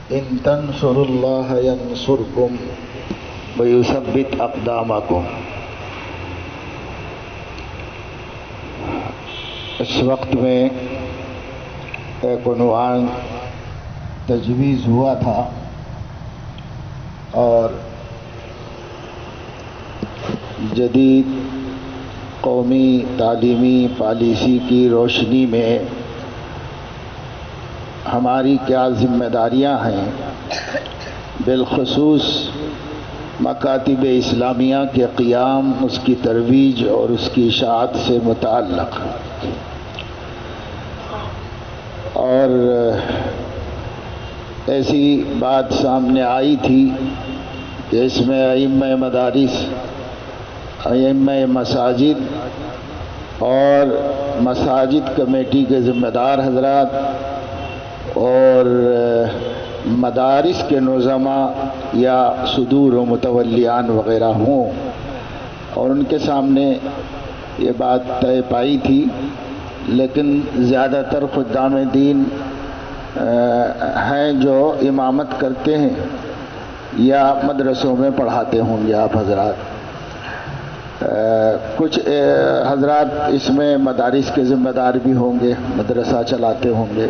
ان تنصروا اللہ ینصرکم ویثبت اقدامکم۔ اس وقت میں ایک عنوان تجویز ہوا تھا اور جدید قومی تعلیمی پالیسی کی روشنی میں ہماری کیا ذمہ داریاں ہیں، بالخصوص مکاتب اسلامیہ کے قیام، اس کی ترویج اور اس کی اشاعت سے متعلق، اور ایسی بات سامنے آئی تھی کہ اس میں ائمہ مدارس، ائمہ مساجد اور مساجد کمیٹی کے ذمہ دار حضرات اور مدارس کے نظماء یا صدور و متولیان وغیرہ ہوں، اور ان کے سامنے یہ بات طے پائی تھی، لیکن زیادہ تر خدام دین ہیں جو امامت کرتے ہیں یا مدرسوں میں پڑھاتے ہوں گے آپ حضرات۔ کچھ حضرات اس میں مدارس کے ذمہ دار بھی ہوں گے، مدرسہ چلاتے ہوں گے۔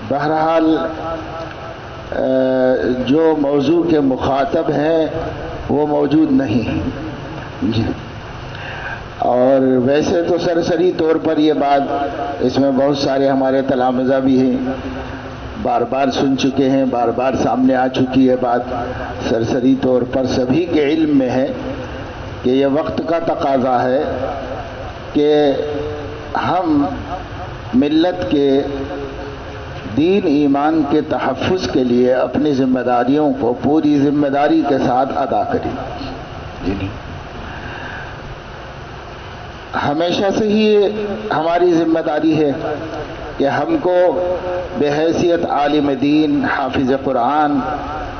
بہرحال جو موضوع کے مخاطب ہیں وہ موجود نہیں، اور ویسے تو سرسری طور پر یہ بات، اس میں بہت سارے ہمارے تلامذہ بھی ہیں، بار بار سن چکے ہیں، بار بار سامنے آ چکی ہے بات، سرسری طور پر سبھی کے علم میں ہے کہ یہ وقت کا تقاضا ہے کہ ہم ملت کے دین ایمان کے تحفظ کے لیے اپنی ذمہ داریوں کو پوری ذمہ داری کے ساتھ ادا کریں۔ ہمیشہ سے ہی ہماری ذمہ داری ہے کہ ہم کو بحیثیت عالم دین، حافظ قرآن،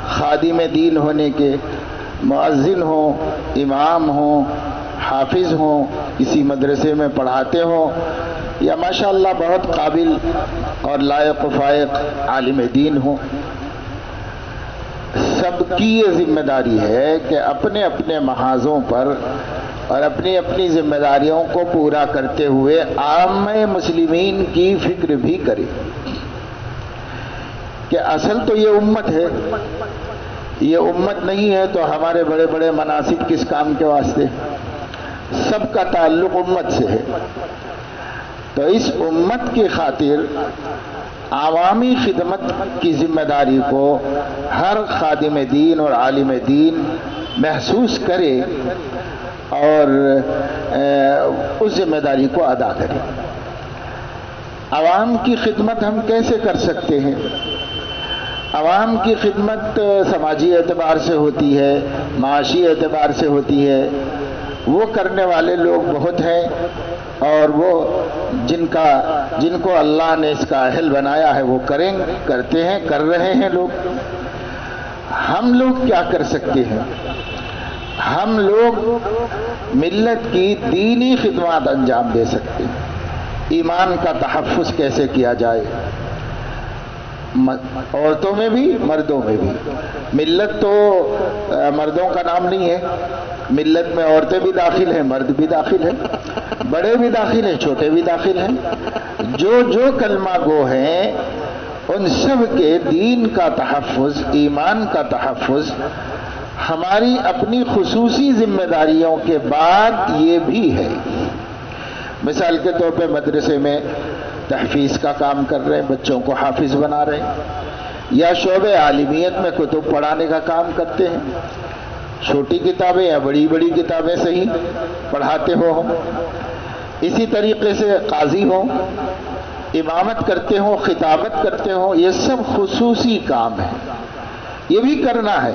خادم دین ہونے کے، مؤذن ہوں، امام ہوں، حافظ ہوں، کسی مدرسے میں پڑھاتے ہوں، یا ماشاءاللہ بہت قابل اور لائق و فائق عالم دین ہوں، سب کی یہ ذمہ داری ہے کہ اپنے اپنے محاذوں پر اور اپنی اپنی ذمہ داریوں کو پورا کرتے ہوئے عامہ مسلمین کی فکر بھی کرے کہ اصل تو یہ امت ہے، یہ امت نہیں ہے تو ہمارے بڑے بڑے مناصب کس کام کے واسطے؟ سب کا تعلق امت سے ہے، تو اس امت کی خاطر عوامی خدمت کی ذمہ داری کو ہر خادم دین اور عالم دین محسوس کرے اور اس ذمہ داری کو ادا کرے۔ عوام کی خدمت ہم کیسے کر سکتے ہیں؟ عوام کی خدمت سماجی اعتبار سے ہوتی ہے، معاشی اعتبار سے ہوتی ہے، وہ کرنے والے لوگ بہت ہیں، اور وہ جن کو اللہ نے اس کا اہل بنایا ہے وہ کرتے ہیں، کر رہے ہیں لوگ۔ ہم لوگ کیا کر سکتے ہیں؟ ہم لوگ ملت کی دینی خدمات انجام دے سکتے ہیں۔ ایمان کا تحفظ کیسے کیا جائے، عورتوں میں بھی مردوں میں بھی۔ ملت تو مردوں کا نام نہیں ہے، ملت میں عورتیں بھی داخل ہیں، مرد بھی داخل ہیں، بڑے بھی داخل ہیں، چھوٹے بھی داخل ہیں۔ جو کلمہ گو ہیں ان سب کے دین کا تحفظ، ایمان کا تحفظ ہماری اپنی خصوصی ذمہ داریوں کے بعد یہ بھی ہے۔ مثال کے طور پہ مدرسے میں تحفیظ کا کام کر رہے ہیں، بچوں کو حافظ بنا رہے ہیں، یا شعبہ عالمیت میں کتب پڑھانے کا کام کرتے ہیں، چھوٹی کتابیں یا بڑی بڑی کتابیں صحیح پڑھاتے ہو۔ اسی طریقے سے قاضی ہوں، امامت کرتے ہوں، خطابت کرتے ہوں، یہ سب خصوصی کام ہے، یہ بھی کرنا ہے،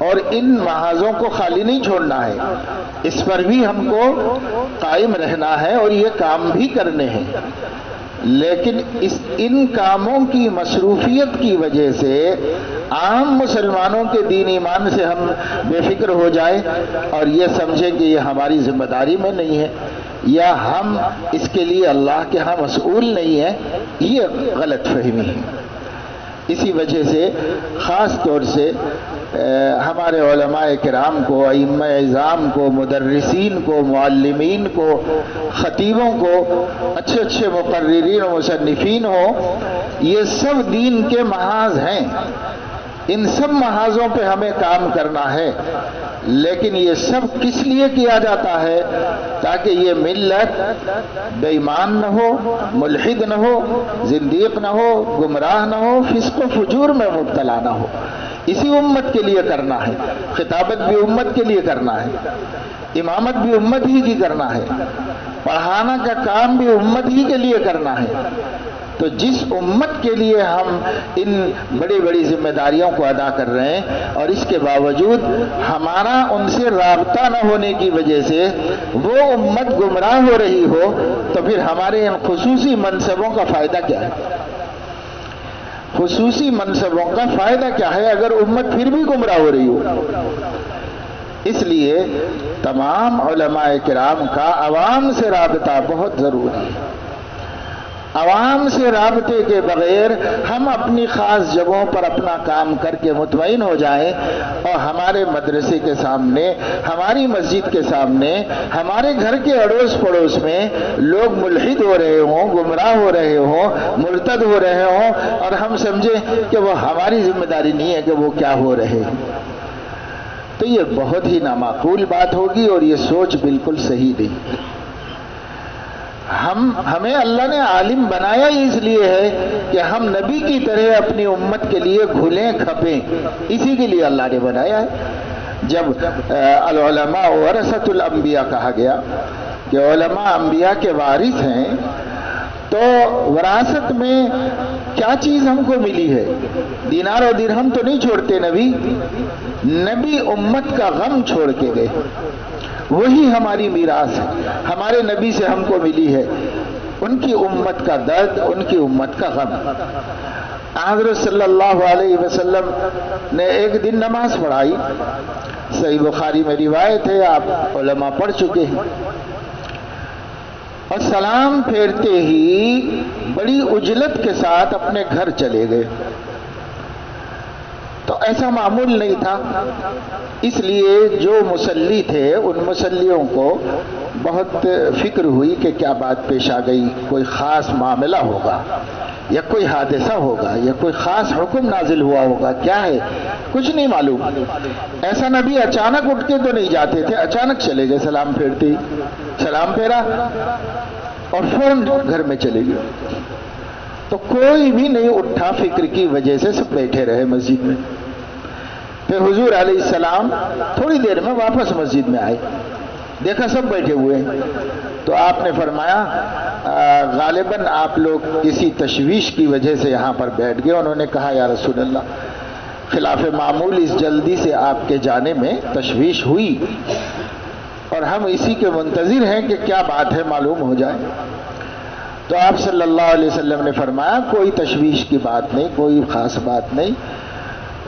اور ان محاذوں کو خالی نہیں چھوڑنا ہے، اس پر بھی ہم کو قائم رہنا ہے اور یہ کام بھی کرنے ہیں۔ لیکن ان کاموں کی مصروفیت کی وجہ سے عام مسلمانوں کے دین ایمان سے ہم بے فکر ہو جائیں اور یہ سمجھیں کہ یہ ہماری ذمہ داری میں نہیں ہے، یا ہم اس کے لیے اللہ کے ہاں مسئول نہیں ہیں، یہ غلط فہمی ہے۔ اسی وجہ سے خاص طور سے ہمارے علماء کرام کو، ائمہ اعظام کو، مدرسین کو، معلمین کو، خطیبوں کو، اچھے اچھے مقررین و مصنفین ہوں، یہ سب دین کے محاذ ہیں، ان سب محاذوں پہ ہمیں کام کرنا ہے۔ لیکن یہ سب کس لیے کیا جاتا ہے؟ تاکہ یہ ملت بے ایمان نہ ہو، ملحد نہ ہو، زندیق نہ ہو، گمراہ نہ ہو، فسق و فجور میں مبتلا نہ ہو۔ اسی امت کے لیے کرنا ہے، خطابت بھی امت کے لیے کرنا ہے، امامت بھی امت ہی کی کرنا ہے، پڑھانا کا کام بھی امت ہی کے لیے کرنا ہے۔ تو جس امت کے لیے ہم ان بڑی بڑی ذمہ داریوں کو ادا کر رہے ہیں، اور اس کے باوجود ہمارا ان سے رابطہ نہ ہونے کی وجہ سے وہ امت گمراہ ہو رہی ہو، تو پھر ہمارے ان خصوصی منصبوں کا فائدہ کیا ہے؟ خصوصی منصبوں کا فائدہ کیا ہے اگر امت پھر بھی گمراہ ہو رہی ہو؟ اس لیے تمام علماء کرام کا عوام سے رابطہ بہت ضروری ہے۔ عوام سے رابطے کے بغیر ہم اپنی خاص جگہوں پر اپنا کام کر کے مطمئن ہو جائیں، اور ہمارے مدرسے کے سامنے، ہماری مسجد کے سامنے، ہمارے گھر کے اڑوس پڑوس میں لوگ ملحد ہو رہے ہوں، گمراہ ہو رہے ہوں، مرتد ہو رہے ہوں، اور ہم سمجھیں کہ وہ ہماری ذمہ داری نہیں ہے کہ وہ کیا ہو رہے ہیں، تو یہ بہت ہی نامعقول بات ہوگی، اور یہ سوچ بالکل صحیح نہیں۔ ہمیں اللہ نے عالم بنایا ہی اس لیے ہے کہ ہم نبی کی طرح اپنی امت کے لیے گھلیں کھپیں، اسی کے لیے اللہ نے بنایا ہے۔ جب العلماء ورثۃ الانبیاء کہا گیا کہ علماء انبیاء کے وارث ہیں، تو وراثت میں کیا چیز ہم کو ملی ہے؟ دینار و درہم تو نہیں چھوڑتے نبی امت کا غم چھوڑ کے گئے، وہی ہماری میراث ہے، ہمارے نبی سے ہم کو ملی ہے، ان کی امت کا درد، ان کی امت کا غم۔ حضرت صلی اللہ علیہ وسلم نے ایک دن نماز پڑھائی، صحیح بخاری میں روایت ہے، آپ علماء پڑھ چکے ہیں، اور سلام پھیرتے ہی بڑی عجلت کے ساتھ اپنے گھر چلے گئے۔ تو ایسا معمول نہیں تھا، اس لیے جو مصلی تھے ان مصلیوں کو بہت فکر ہوئی کہ کیا بات پیش آ گئی، کوئی خاص معاملہ ہوگا یا کوئی حادثہ ہوگا یا کوئی خاص حکم نازل ہوا ہوگا، کیا ہے کچھ نہیں معلوم۔ ایسا نبی اچانک اٹھ کے تو نہیں جاتے تھے، اچانک چلے گئے، سلام پھیرتے ہی سلام پھیرا اور فوراً گھر میں چلے گئے۔ تو کوئی بھی نہیں اٹھا، فکر کی وجہ سے سب بیٹھے رہے مسجد میں۔ پھر حضور علیہ السلام تھوڑی دیر میں واپس مسجد میں آئے، دیکھا سب بیٹھے ہوئے ہیں، تو آپ نے فرمایا غالباً آپ لوگ کسی تشویش کی وجہ سے یہاں پر بیٹھ گئے۔ انہوں نے کہا یا رسول اللہ، خلاف معمول اس جلدی سے آپ کے جانے میں تشویش ہوئی، اور ہم اسی کے منتظر ہیں کہ کیا بات ہے معلوم ہو جائے۔ تو آپ صلی اللہ علیہ وسلم نے فرمایا کوئی تشویش کی بات نہیں، کوئی خاص بات نہیں،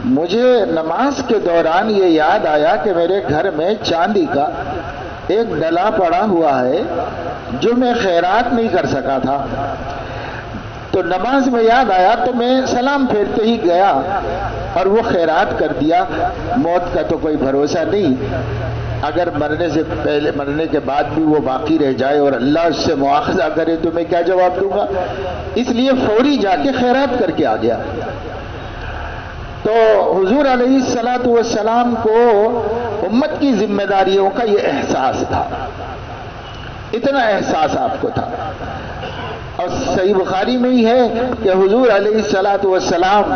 مجھے نماز کے دوران یہ یاد آیا کہ میرے گھر میں چاندی کا ایک ڈلا پڑا ہوا ہے جو میں خیرات نہیں کر سکا تھا، تو نماز میں یاد آیا تو میں سلام پھیرتے ہی گیا اور وہ خیرات کر دیا۔ موت کا تو کوئی بھروسہ نہیں، اگر مرنے سے پہلے، مرنے کے بعد بھی وہ باقی رہ جائے اور اللہ اس سے مواخذہ کرے تو میں کیا جواب دوں گا، اس لیے فوری جا کے خیرات کر کے آ گیا۔ تو حضور علیہ السلام کو امت کی ذمہ داریوں کا یہ احساس تھا، اتنا احساس آپ کو تھا۔ اور صحیح بخاری میں ہی ہے کہ حضور علیہ السلام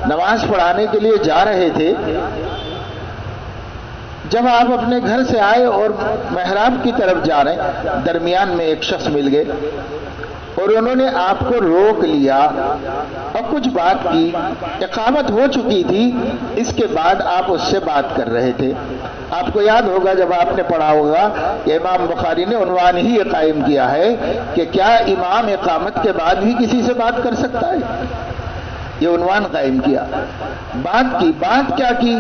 نماز پڑھانے کے لیے جا رہے تھے، جب آپ اپنے گھر سے آئے اور محراب کی طرف جا رہے ہیں، درمیان میں ایک شخص مل گئے اور انہوں نے آپ کو روک لیا اور کچھ بات کی، اقامت ہو چکی تھی، اس کے بعد آپ اس سے بات کر رہے تھے۔ آپ کو یاد ہوگا جب آپ نے پڑھا ہوگا کہ امام بخاری نے عنوان ہی یہ قائم کیا ہے کہ کیا امام اقامت کے بعد بھی کسی سے بات کر سکتا ہے؟ یہ عنوان قائم کیا، بات کیا کی؟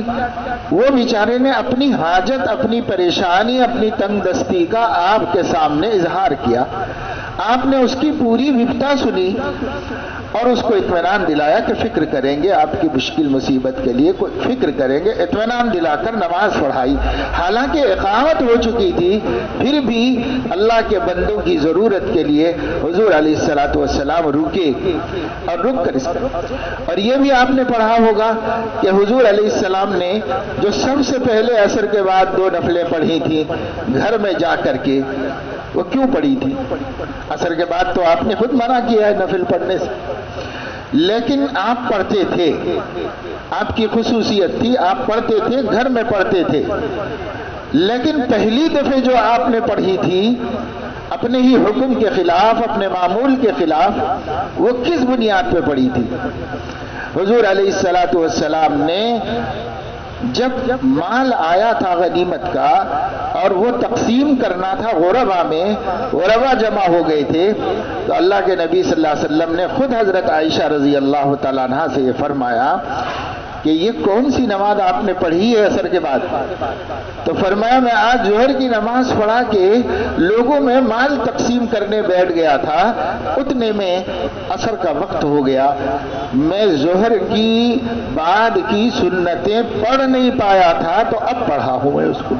وہ بیچارے نے اپنی حاجت، اپنی پریشانی، اپنی تنگ دستی کا آپ کے سامنے اظہار کیا. آپ نے اس کی پوری وپتا سنی اور اس کو اطمینان دلایا کہ فکر کریں گے، آپ کی مشکل مصیبت کے لیے فکر کریں گے. اطمینان دلا کر نماز پڑھائی. حالانکہ اقامت ہو چکی تھی، پھر بھی اللہ کے بندوں کی ضرورت کے لیے حضور علیہ الصلوۃ والسلام رکے اور رک کر اس اور یہ بھی آپ نے پڑھا ہوگا کہ حضور علیہ السلام نے جو سب سے پہلے عصر کے بعد 2 نفلیں پڑھی تھیں گھر میں جا کر کے، وہ کیوں پڑھی تھی؟ عصر کے بعد تو آپ نے خود منع کیا ہے نفل پڑھنے سے، لیکن آپ پڑھتے تھے. آپ کی خصوصیت تھی، آپ پڑھتے تھے، گھر میں پڑھتے تھے. لیکن پہلی دفعہ جو آپ نے پڑھی تھی اپنے ہی حکم کے خلاف، اپنے معمول کے خلاف، وہ کس بنیاد پہ پڑھی تھی؟ حضور علیہ الصلوۃ والسلام نے جب مال آیا تھا غنیمت کا اور وہ تقسیم کرنا تھا غربا میں، غربا جمع ہو گئے تھے، تو اللہ کے نبی صلی اللہ علیہ وسلم نے خود حضرت عائشہ رضی اللہ تعالیٰ عنہا سے یہ فرمایا کہ یہ کون سی نماز آپ نے پڑھی ہے عصر کے بعد؟ تو فرمایا میں آج ظہر کی نماز پڑھا کے لوگوں میں مال تقسیم کرنے بیٹھ گیا تھا، اتنے میں عصر کا وقت ہو گیا، میں ظہر کی بعد کی سنتیں پڑھ نہیں پایا تھا، تو اب پڑھا ہوں میں اس کو.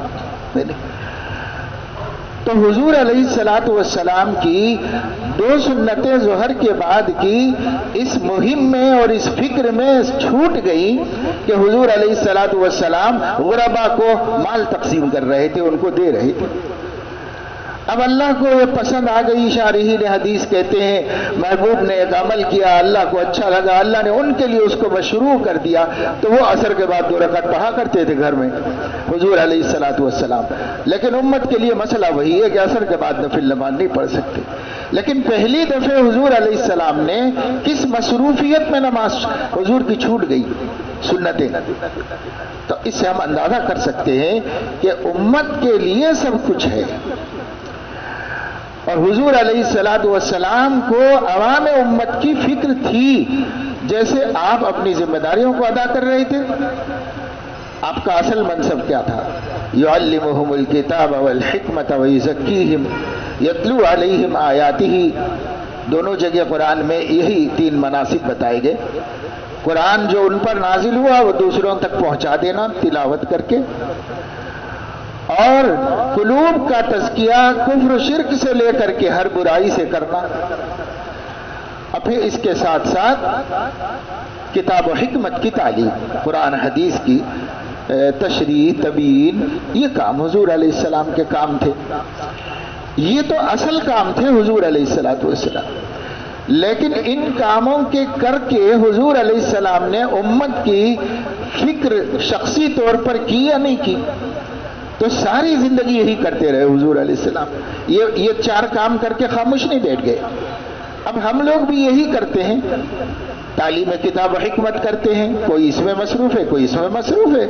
تو حضور علیہ الصلوۃ والسلام کی 2 سنتیں ظہر کے بعد کی اس مہم میں اور اس فکر میں چھوٹ گئی کہ حضور علیہ الصلوۃ والسلام غربا کو مال تقسیم کر رہے تھے، ان کو دے رہے تھے. اب اللہ کو یہ پسند آ گئی. شارحین حدیث کہتے ہیں محبوب نے ایک عمل کیا، اللہ کو اچھا لگا، اللہ نے ان کے لیے اس کو مشروع کر دیا، تو وہ عصر کے بعد 2 رکعت پڑھا کرتے تھے گھر میں حضور علیہ الصلوۃ والسلام. لیکن امت کے لیے مسئلہ وہی ہے کہ عصر کے بعد نفل نماز نہیں پڑھ سکتے. لیکن پہلی دفعہ حضور علیہ السلام نے کس مصروفیت میں نماز حضور کی چھوٹ گئی؟ سنتیں. تو اس سے ہم اندازہ کر سکتے ہیں کہ امت کے لیے سب کچھ ہے. اور حضور علیہ الصلوۃ والسلام کو عوام امت کی فکر تھی. جیسے آپ اپنی ذمہ داریوں کو ادا کر رہے تھے. آپ کا اصل منصب کیا تھا؟ یعلمہم الکتاب والحکمت ویزکیہم یتلو علیہم آیاتہ. دونوں جگہ قرآن میں یہی 3 مناسب بتائے گئے. قرآن جو ان پر نازل ہوا وہ دوسروں تک پہنچا دینا تلاوت کر کے، اور قلوب کا تزکیہ کفر و شرک سے لے کر کے ہر برائی سے کرنا. اور پھر اس کے ساتھ ساتھ کتاب و حکمت کی تعلیم، قرآن حدیث کی تشریح تبیین، یہ کام حضور علیہ السلام کے کام تھے. یہ تو اصل کام تھے حضور علیہ الصلوۃ والسلام. لیکن ان کاموں کے کر کے حضور علیہ السلام نے امت کی فکر شخصی طور پر کی یا نہیں کی؟ تو ساری زندگی یہی کرتے رہے حضور علیہ السلام. یہ 4 کام کر کے خاموش نہیں بیٹھ گئے. اب ہم لوگ بھی یہی کرتے ہیں. تعلیم کتاب و حکمت کرتے ہیں، کوئی اس میں مصروف ہے، کوئی اس میں مصروف ہے،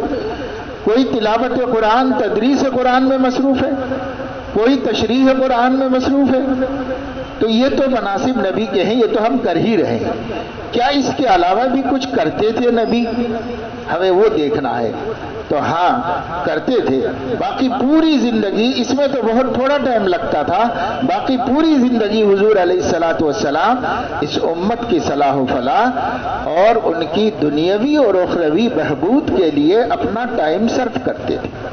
کوئی تلاوت قرآن تدریس قرآن میں مصروف ہے، کوئی تشریح قرآن میں مصروف ہے. تو یہ تو مناسب نبی کے ہیں، یہ تو ہم کر ہی رہے ہیں. کیا اس کے علاوہ بھی کچھ کرتے تھے نبی؟ ہمیں وہ دیکھنا ہے. تو ہاں کرتے تھے. باقی پوری زندگی، اس میں تو بہت تھوڑا ٹائم لگتا تھا، باقی پوری زندگی حضور علیہ الصلوۃ والسلام اس امت کی صلاح و فلاح اور ان کی دنیاوی اور اخروی بہبود کے لیے اپنا ٹائم صرف کرتے تھے،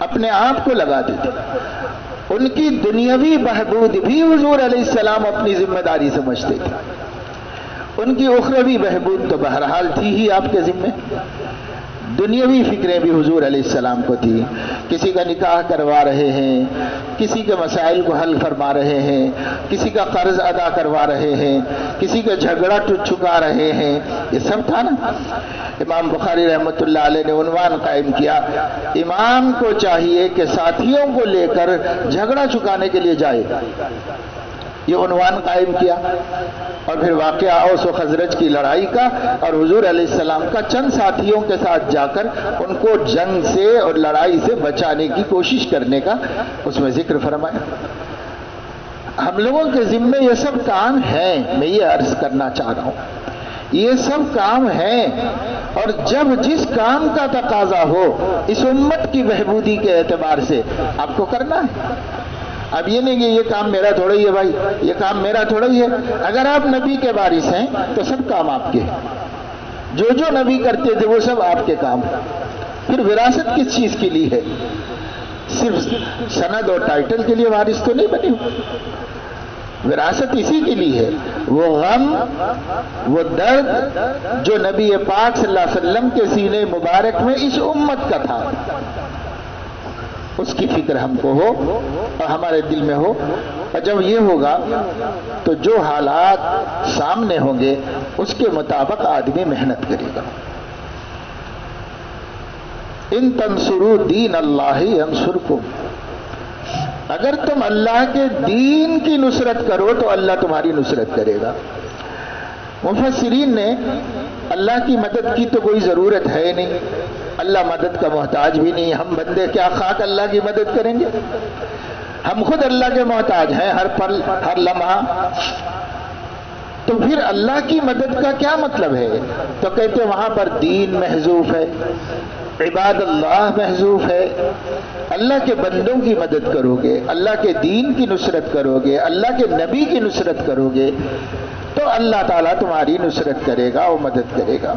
اپنے آپ کو لگا دیتے. ان کی دنیاوی بہبود بھی حضور علیہ السلام اپنی ذمہ داری سمجھتے تھے. ان کی اخروی بہبود تو بہرحال تھی ہی آپ کے ذمہ. دنیاوی فکریں بھی حضور علیہ السلام کو تھی. کسی کا نکاح کروا رہے ہیں، کسی کے مسائل کو حل فرما رہے ہیں، کسی کا قرض ادا کروا رہے ہیں، کسی کا جھگڑا چھکا رہے ہیں، یہ سب تھا نا. امام بخاری رحمۃ اللہ علیہ نے عنوان قائم کیا، امام کو چاہیے کہ ساتھیوں کو لے کر جھگڑا چھکانے کے لیے جائے. یہ عنوان قائم کیا. اور پھر واقعہ اوس و خزرج کی لڑائی کا اور حضور علیہ السلام کا چند ساتھیوں کے ساتھ جا کر ان کو جنگ سے اور لڑائی سے بچانے کی کوشش کرنے کا اس میں ذکر فرمایا. ہم لوگوں کے ذمے یہ سب کام ہیں. میں یہ عرض کرنا چاہ رہا ہوں یہ سب کام ہیں، اور جب جس کام کا تقاضا ہو اس امت کی بہبودی کے اعتبار سے آپ کو کرنا ہے۔ اب یہ نہیں کہ یہ کام میرا تھوڑا ہی ہے بھائی، یہ کام میرا تھوڑا ہی ہے۔ اگر آپ نبی کے وارث ہیں تو سب کام آپ کے ہیں، جو نبی کرتے تھے وہ سب آپ کے کام۔ پھر وراثت کس چیز کے لیے ہے؟ صرف سند اور ٹائٹل کے لیے وارث تو نہیں بنی، وراثت اسی کے لیے ہے، وہ غم، وہ درد جو نبی پاک صلی اللہ علیہ وسلم کے سینے مبارک میں اس امت کا تھا، اس کی فکر ہم کو ہو اور ہمارے دل میں ہو۔ اور جب یہ ہوگا تو جو حالات سامنے ہوں گے اس کے مطابق آدمی محنت کرے گا۔ ان تنصروا دین اللہ ینصرکم، اگر تم اللہ کے دین کی نصرت کرو تو اللہ تمہاری نصرت کرے گا۔ مفسرین نے اللہ کی مدد کی تو کوئی ضرورت ہے نہیں، اللہ مدد کا محتاج بھی نہیں، ہم بندے کیا خاک اللہ کی مدد کریں گے، ہم خود اللہ کے محتاج ہیں ہر پل ہر لمحہ۔ تو پھر اللہ کی مدد کا کیا مطلب ہے؟ تو کہتے وہاں پر دین محذوف ہے، عباد اللہ محذوف ہے۔ اللہ کے بندوں کی مدد کرو گے، اللہ کے دین کی نصرت کرو گے، اللہ کے نبی کی نصرت کرو گے تو اللہ تعالیٰ تمہاری نصرت کرے گا اور مدد کرے گا۔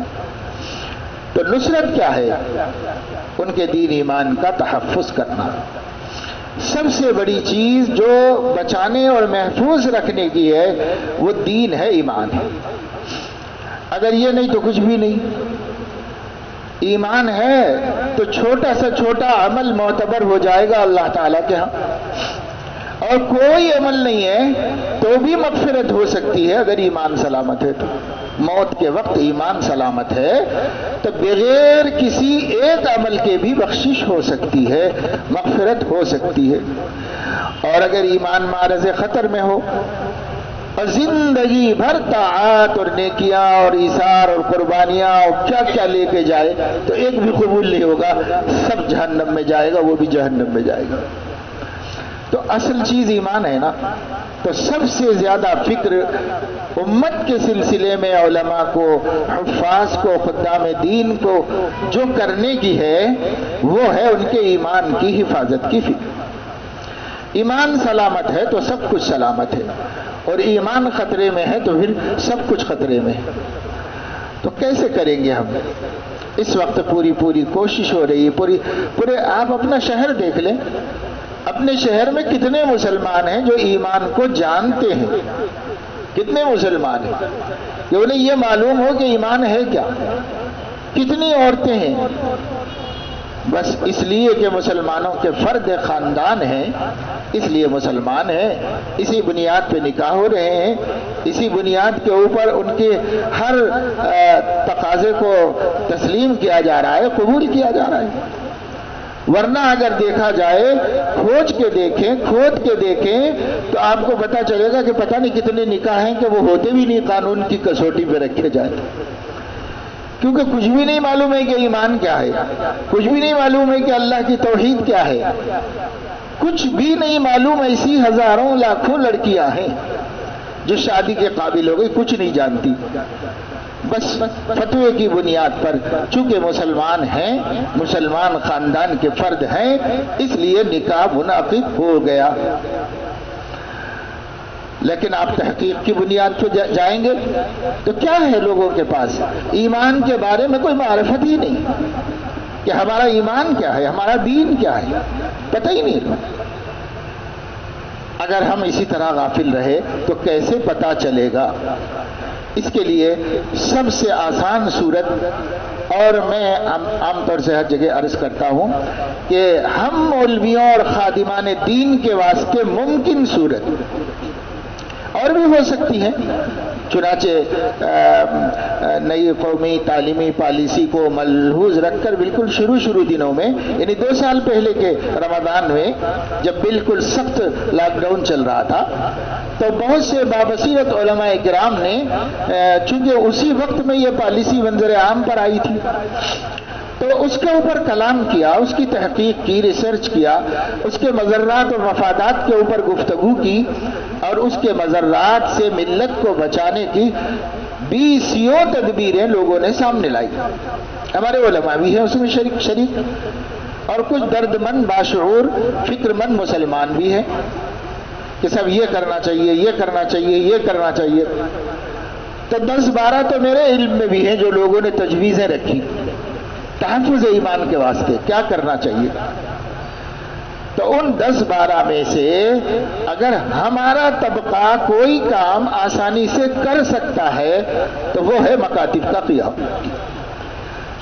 تو نصرت کیا ہے؟ ان کے دین ایمان کا تحفظ کرنا۔ سب سے بڑی چیز جو بچانے اور محفوظ رکھنے کی ہے وہ دین ہے، ایمان ہے۔ اگر یہ نہیں تو کچھ بھی نہیں۔ ایمان ہے تو چھوٹا سے چھوٹا عمل معتبر ہو جائے گا اللہ تعالیٰ کے ہاں، اور کوئی عمل نہیں ہے تو بھی مغفرت ہو سکتی ہے اگر ایمان سلامت ہے تو۔ موت کے وقت ایمان سلامت ہے تو بغیر کسی ایک عمل کے بھی بخشش ہو سکتی ہے، مغفرت ہو سکتی ہے۔ اور اگر ایمان معرض خطر میں ہو اور زندگی بھر طاعات اور نیکیاں اور ایثار اور قربانیاں اور کیا کیا لے کے جائے تو ایک بھی قبول نہیں ہوگا، سب جہنم میں جائے گا، وہ بھی جہنم میں جائے گا۔ تو اصل چیز ایمان ہے نا۔ تو سب سے زیادہ فکر امت کے سلسلے میں علماء کو، حفاظ کو، خدام دین کو جو کرنے کی ہے وہ ہے ان کے ایمان کی حفاظت کی فکر۔ ایمان سلامت ہے تو سب کچھ سلامت ہے، اور ایمان خطرے میں ہے تو پھر سب کچھ خطرے میں ہے۔ تو کیسے کریں گے ہم؟ اس وقت پوری کوشش ہو رہی ہے، پورے آپ اپنا شہر دیکھ لیں، اپنے شہر میں کتنے مسلمان ہیں جو ایمان کو جانتے ہیں؟ کتنے مسلمان ہیں کہ انہیں یہ معلوم ہو کہ ایمان ہے کیا؟ کتنی عورتیں ہیں؟ بس اس لیے کہ مسلمانوں کے فرد خاندان ہیں اس لیے مسلمان ہیں، اسی بنیاد پہ نکاح ہو رہے ہیں، اسی بنیاد کے اوپر ان کے ہر تقاضے کو تسلیم کیا جا رہا ہے، قبول کیا جا رہا ہے۔ ورنہ اگر دیکھا جائے، کھود کے دیکھیں تو آپ کو پتا چلے گا کہ پتہ نہیں کتنے نکاح ہیں کہ وہ ہوتے بھی نہیں، قانون کی کسوٹی پہ رکھے جائیں، کیونکہ کچھ بھی نہیں معلوم ہے کہ ایمان کیا ہے، کچھ بھی نہیں معلوم ہے کہ اللہ کی توحید کیا ہے، کچھ بھی نہیں معلوم۔ ایسی ہزاروں لاکھوں لڑکیاں ہیں جو شادی کے قابل ہو گئی، کچھ نہیں جانتی، بس فتوے کی بنیاد پر چونکہ مسلمان ہیں، مسلمان خاندان کے فرد ہیں، اس لیے نکاح منعقد ہو گیا۔ لیکن آپ تحقیق کی بنیاد پہ جائیں گے تو کیا ہے لوگوں کے پاس؟ ایمان کے بارے میں کوئی معرفت ہی نہیں کہ ہمارا ایمان کیا ہے، ہمارا دین کیا ہے، پتہ ہی نہیں۔ اگر ہم اسی طرح غافل رہے تو کیسے پتہ چلے گا؟ اس کے لیے سب سے آسان صورت، اور میں عام طور سے ہر جگہ عرض کرتا ہوں کہ ہم مولویوں اور خادمان دین کے واسطے ممکن صورت اور بھی ہو سکتی ہے، چنانچہ نئی قومی تعلیمی پالیسی کو ملحوظ رکھ کر بالکل شروع دنوں میں، یعنی 2 سال پہلے کے رمضان میں جب بالکل سخت لاک ڈاؤن چل رہا تھا تو بہت سے بابصیرت علماء کرام نے، چونکہ اسی وقت میں یہ پالیسی منظر عام پر آئی تھی، تو اس کے اوپر کلام کیا، اس کی تحقیق کی، ریسرچ کیا، اس کے مضرات اور مفادات کے اوپر گفتگو کی، اور اس کے مضرات سے ملت کو بچانے کی 20 تدبیریں لوگوں نے سامنے لائی۔ ہمارے علماء بھی ہیں اس میں شریک، اور کچھ درد مند باشعور فکر مند مسلمان بھی ہیں کہ سب یہ کرنا چاہیے، یہ کرنا چاہیے، یہ کرنا چاہیے۔ تو 10-12 تو میرے علم میں بھی ہیں جو لوگوں نے تجویزیں رکھی تحفظ ایمان کے واسطے کیا کرنا چاہیے۔ تو ان 10-12 میں سے اگر ہمارا طبقہ کوئی کام آسانی سے کر سکتا ہے تو وہ ہے مکاتب کا قیام۔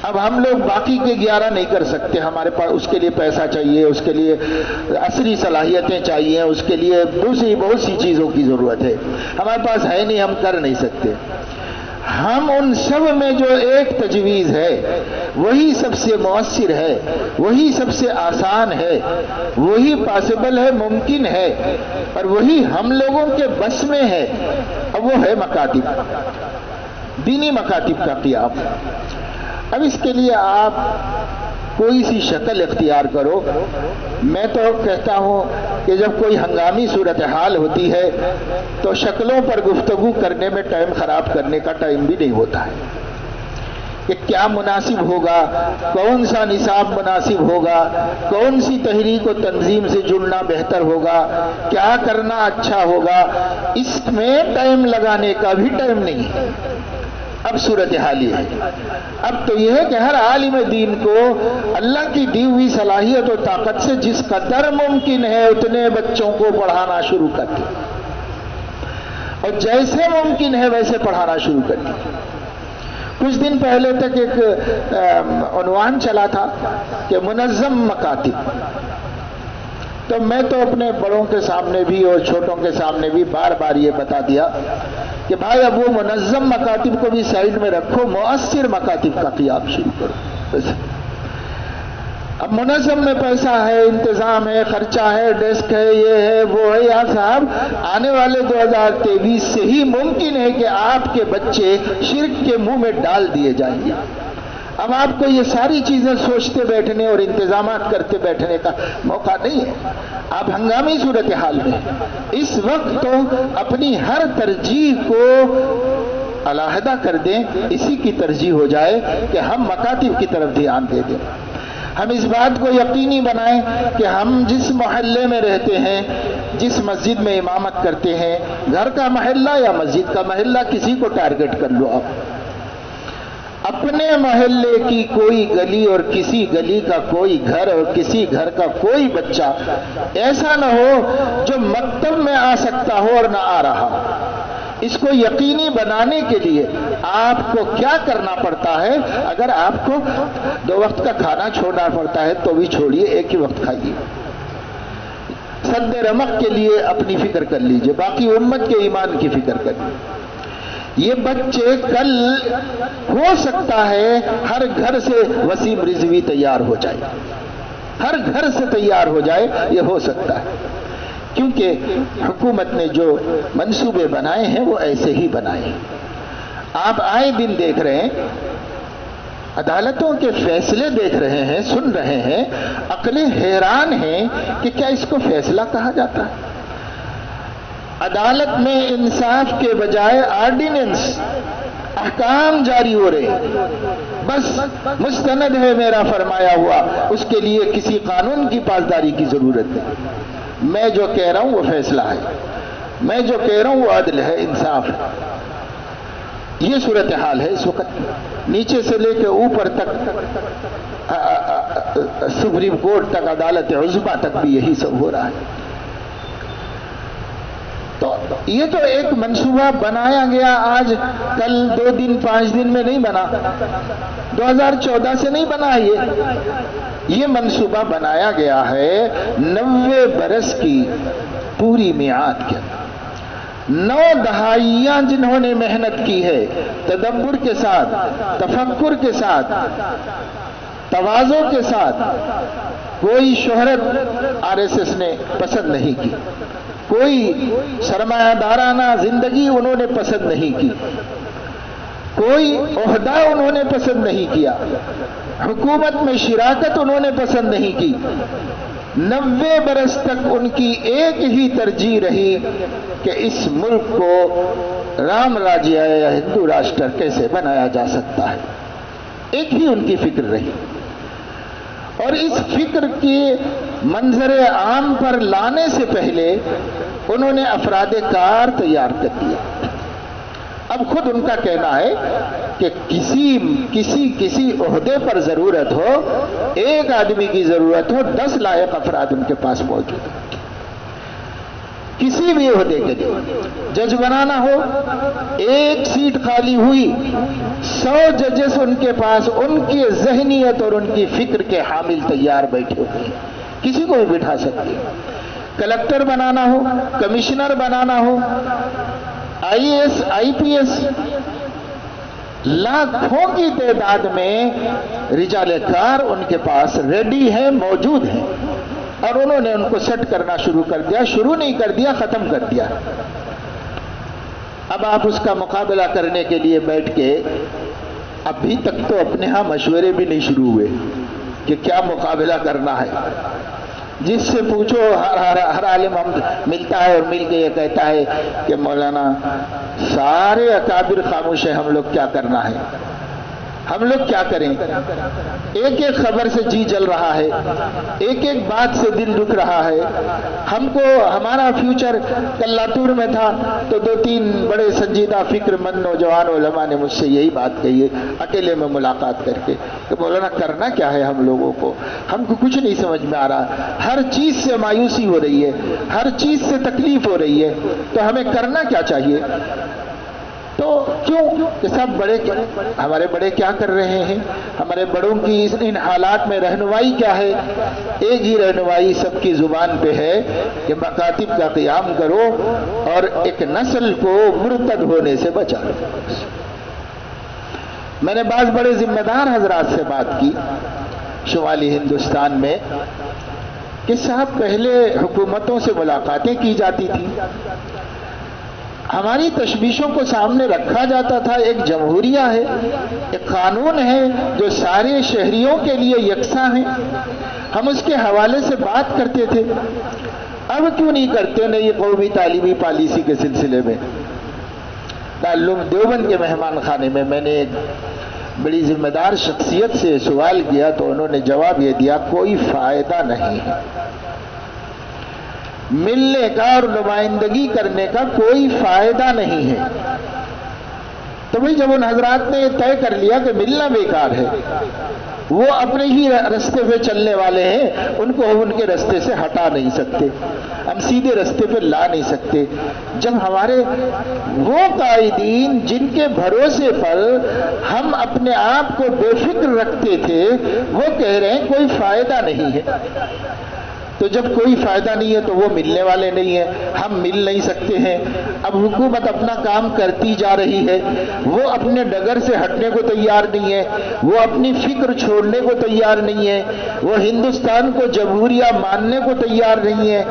اب ہم لوگ باقی کے 11 نہیں کر سکتے، ہمارے پاس اس کے لیے پیسہ چاہیے، اس کے لیے عصری صلاحیتیں چاہیے، اس کے لیے دوسری بہت سی چیزوں کی ضرورت ہے، ہمارے پاس ہے نہیں، ہم کر نہیں سکتے۔ ہم ان سب میں جو ایک تجویز ہے وہی سب سے مؤثر ہے، وہی سب سے آسان ہے، وہی پاسبل ہے، ممکن ہے، اور وہی ہم لوگوں کے بس میں ہے، اور وہ ہے مکاتب، دینی مکاتب کا قیام۔ اب اس کے لیے آپ کوئی سی شکل اختیار کرو۔ میں تو کہتا ہوں کہ جب کوئی ہنگامی صورتحال ہوتی ہے تو شکلوں پر گفتگو کرنے میں ٹائم خراب کرنے کا ٹائم بھی نہیں ہوتا ہے کہ کیا مناسب ہوگا، کون سا نصاب مناسب ہوگا، کون سی تحریک و تنظیم سے جڑنا بہتر ہوگا، کیا کرنا اچھا ہوگا، اس میں ٹائم لگانے کا بھی ٹائم نہیں ہے۔ اب صورتحال یہ ہے، اب تو یہ ہے کہ ہر عالم دین کو اللہ کی دی ہوئی صلاحیت و طاقت سے جس قدر ممکن ہے اتنے بچوں کو پڑھانا شروع کر دے، اور جیسے ممکن ہے ویسے پڑھانا شروع کر دے۔ کچھ دن پہلے تک ایک عنوان چلا تھا کہ منظم مکاتب، تو میں تو اپنے بڑوں کے سامنے بھی اور چھوٹوں کے سامنے بھی بار بار یہ بتا دیا کہ بھائی اب وہ منظم مکاتب کو بھی سائیڈ میں رکھو، مؤثر مکاتب کا قیام شروع کرو۔ اب منظم میں پیسہ ہے، انتظام ہے، خرچہ ہے، ڈیسک ہے، یہ ہے، وہ ہے۔ یا صاحب آنے والے 2023 سے ہی ممکن ہے کہ آپ کے بچے شرک کے منہ میں ڈال دیے جائیں گے۔ اب آپ کو یہ ساری چیزیں سوچتے بیٹھنے اور انتظامات کرتے بیٹھنے کا موقع نہیں ہے، آپ ہنگامی صورتحال میں۔ اس وقت تو اپنی ہر ترجیح کو علیحدہ کر دیں، اسی کی ترجیح ہو جائے کہ ہم مکاتب کی طرف دھیان دے دیں۔ ہم اس بات کو یقینی بنائیں کہ ہم جس محلے میں رہتے ہیں، جس مسجد میں امامت کرتے ہیں، گھر کا محلہ یا مسجد کا محلہ، کسی کو ٹارگٹ کر لو آپ، اپنے محلے کی کوئی گلی اور کسی گلی کا کوئی گھر اور کسی گھر کا کوئی بچہ ایسا نہ ہو جو مکتب میں آ سکتا ہو اور نہ آ رہا۔ اس کو یقینی بنانے کے لیے آپ کو کیا کرنا پڑتا ہے؟ اگر آپ کو 2 وقت کا کھانا چھوڑنا پڑتا ہے تو بھی چھوڑیے، ایک ہی وقت کھائیے۔ سد رمق کے لیے اپنی فکر کر لیجئے، باقی امت کے ایمان کی فکر کر لیجئے۔ یہ بچے کل ہو سکتا ہے ہر گھر سے وسیم رضوی تیار ہو جائے، ہر گھر سے تیار ہو جائے، یہ ہو سکتا ہے، کیونکہ حکومت نے جو منصوبے بنائے ہیں وہ ایسے ہی بنائے ہیں۔ آپ آئے دن دیکھ رہے ہیں، عدالتوں کے فیصلے دیکھ رہے ہیں، سن رہے ہیں، عقلیں حیران ہیں کہ کیا اس کو فیصلہ کہا جاتا ہے؟ عدالت میں انصاف کے بجائے آرڈیننس، احکام جاری ہو رہے ہیں، بس مستند ہے میرا فرمایا ہوا، اس کے لیے کسی قانون کی پاسداری کی ضرورت نہیں۔ میں جو کہہ رہا ہوں وہ فیصلہ ہے، میں جو کہہ رہا ہوں وہ عدل ہے، انصاف ہے۔ یہ صورتحال ہے اس وقت، نیچے سے لے کے اوپر تک، سپریم کورٹ تک، عدالت عظمیٰ تک بھی یہی سب ہو رہا ہے۔ تو یہ تو ایک منصوبہ بنایا گیا، آج کل 2 دن 5 دن میں نہیں بنا، 2014 سے نہیں بنا، یہ منصوبہ بنایا گیا ہے 90 برس کی پوری میعاد کے، 9 دہائیاں جنہوں نے محنت کی ہے، تدبر کے ساتھ، تفکر کے ساتھ، تواضع کے ساتھ۔ کوئی شہرت RSS نے پسند نہیں کی، کوئی سرمایہ دارانہ زندگی انہوں نے پسند نہیں کی، کوئی عہدہ انہوں نے پسند نہیں کیا، حکومت میں شراکت انہوں نے پسند نہیں کی۔ 90 برس تک ان کی ایک ہی ترجیح رہی کہ اس ملک کو رام راجیہ یا ہندو راشٹر کیسے بنایا جا سکتا ہے، ایک ہی ان کی فکر رہی۔ اور اس فکر کی منظر عام پر لانے سے پہلے انہوں نے افراد کار تیار کر دیا۔ اب خود ان کا کہنا ہے کہ کسی عہدے پر ضرورت ہو، ایک آدمی کی ضرورت ہو، 10 لائق افراد ان کے پاس موجود ہیں۔ کسی بھی عہدے کے لیے جج بنانا ہو، ایک سیٹ خالی ہوئی، 100 ججز ان کے پاس ان کی ذہنیت اور ان کی فکر کے حامل تیار بیٹھے ہوئے ہیں، کسی کو بھی بٹھا سکتے ہیں۔ کلکٹر بنانا ہو، کمشنر بنانا ہو، IAS IPS، لاکھوں کی تعداد میں رجال کار ان کے پاس ریڈی ہیں، موجود ہیں، اور انہوں نے ان کو سیٹ کرنا شروع کر دیا۔ شروع نہیں کر دیا، ختم کر دیا۔ اب آپ اس کا مقابلہ کرنے کے لیے بیٹھ کے ابھی تک تو اپنے ہاں مشورے بھی نہیں شروع ہوئے کہ کیا مقابلہ کرنا ہے۔ جس سے پوچھو ہر عالم ہم ملتا ہے اور مل کے یہ کہتا ہے کہ مولانا سارے اکابر خاموش ہیں، ہم لوگ کیا کرنا ہے، ہم لوگ کیا کریں؟ ایک ایک خبر سے جی جل رہا ہے، ایک ایک بات سے دل دکھ رہا ہے۔ ہم کو ہمارا فیوچر کلاتور میں تھا تو 2-3 بڑے سنجیدہ فکر مند نوجوان علماء نے مجھ سے یہی بات کہی ہے اکیلے میں ملاقات کر کے کہ مولانا کرنا کیا ہے ہم لوگوں کو، ہم کو کچھ نہیں سمجھ میں آ رہا، ہر چیز سے مایوسی ہو رہی ہے، ہر چیز سے تکلیف ہو رہی ہے، تو ہمیں کرنا کیا چاہیے؟ تو کیوں کہ سب ہمارے بڑے کیا کر رہے ہیں، ہمارے بڑوں کی ان حالات میں رہنمائی کیا ہے؟ ایک ہی رہنمائی سب کی زبان پہ ہے کہ مکاتب کا قیام کرو اور ایک نسل کو مرتد ہونے سے بچاؤ۔ میں نے بعض بڑے ذمہ دار حضرات سے بات کی شمالی ہندوستان میں کہ صاحب پہلے حکومتوں سے ملاقاتیں کی جاتی تھی، ہماری تشویشوں کو سامنے رکھا جاتا تھا، ایک جمہوریہ ہے، ایک قانون ہے جو سارے شہریوں کے لیے یکساں ہے، ہم اس کے حوالے سے بات کرتے تھے۔ اب کیوں نہیں کرتے نئی قومی تعلیمی پالیسی کے سلسلے میں؟ دارالعلوم دیوبند کے مہمان خانے میں میں نے ایک بڑی ذمہ دار شخصیت سے سوال کیا تو انہوں نے جواب یہ دیا، کوئی فائدہ نہیں ہے، ملنے کا اور نمائندگی کرنے کا کوئی فائدہ نہیں ہے۔ تو بھئی جب ان حضرات نے یہ طے کر لیا کہ ملنا بیکار ہے، وہ اپنے ہی رستے پہ چلنے والے ہیں، ان کو ہم ان کے رستے سے ہٹا نہیں سکتے، ہم سیدھے رستے پہ لا نہیں سکتے۔ جب ہمارے وہ قائدین جن کے بھروسے پر ہم اپنے آپ کو بے فکر رکھتے تھے وہ کہہ رہے ہیں کوئی فائدہ نہیں ہے، تو جب کوئی فائدہ نہیں ہے تو وہ ملنے والے نہیں ہیں، ہم مل نہیں سکتے ہیں۔ اب حکومت اپنا کام کرتی جا رہی ہے، وہ اپنے ڈگر سے ہٹنے کو تیار نہیں ہے، وہ اپنی فکر چھوڑنے کو تیار نہیں ہے، وہ ہندوستان کو جمہوریہ ماننے کو تیار نہیں ہے،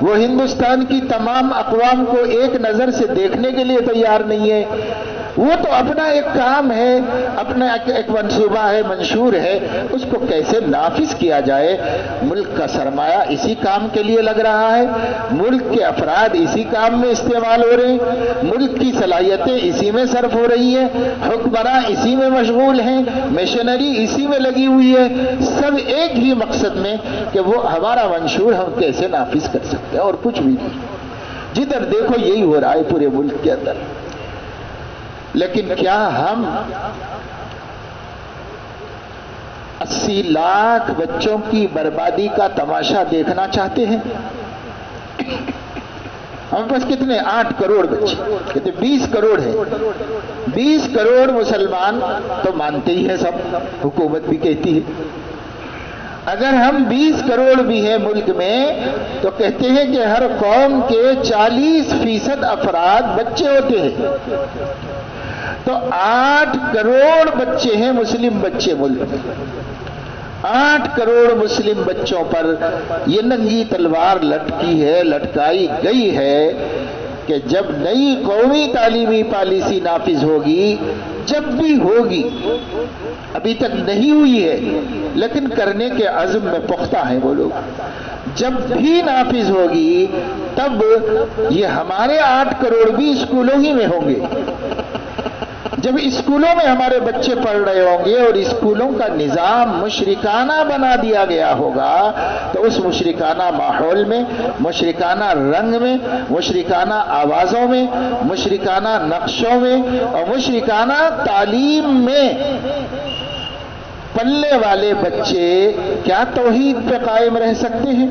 وہ ہندوستان کی تمام اقوام کو ایک نظر سے دیکھنے کے لیے تیار نہیں ہے۔ وہ تو اپنا ایک کام ہے، اپنا ایک منصوبہ ہے، منشور ہے، اس کو کیسے نافذ کیا جائے۔ ملک کا سرمایہ اسی کام کے لیے لگ رہا ہے، ملک کے افراد اسی کام میں استعمال ہو رہے ہیں، ملک کی صلاحیتیں اسی میں صرف ہو رہی ہیں، حکمراں اسی میں مشغول ہیں، مشنری اسی میں لگی ہوئی ہے، سب ایک ہی مقصد میں کہ وہ ہمارا منشور ہم کیسے نافذ کر سکتے ہیں، اور کچھ بھی نہیں۔ جدھر دیکھو یہی ہو رہا ہے پورے ملک کے اندر۔ لیکن کیا ہم 80 لاکھ بچوں کی بربادی کا تماشا دیکھنا چاہتے ہیں؟ ہمارے پاس کتنے 8 کروڑ بچے، کہتے 20 کروڑ ہیں، 20 کروڑ مسلمان تو مانتے ہی ہیں، سب حکومت بھی کہتی ہے۔ اگر ہم 20 کروڑ بھی ہیں ملک میں تو کہتے ہیں کہ ہر قوم کے 40% افراد بچے ہوتے ہیں، تو 8 کروڑ بچے ہیں مسلم بچے ملک میں۔ 8 کروڑ مسلم بچوں پر یہ ننگی تلوار لٹکی ہے، لٹکائی گئی ہے کہ جب نئی قومی تعلیمی پالیسی نافذ ہوگی، جب بھی ہوگی، ابھی تک نہیں ہوئی ہے لیکن کرنے کے عزم میں پختہ ہیں وہ لوگ، جب بھی نافذ ہوگی تب یہ ہمارے 8 کروڑ بھی اسکولوں ہی میں ہوں گے۔ جب اسکولوں میں ہمارے بچے پڑھ رہے ہوں گے اور اسکولوں کا نظام مشرکانہ بنا دیا گیا ہوگا تو اس مشرکانہ ماحول میں، مشرکانہ رنگ میں، مشرکانہ آوازوں میں، مشرکانہ نقشوں میں اور مشرکانہ تعلیم میں پلنے والے بچے کیا توحید پہ قائم رہ سکتے ہیں؟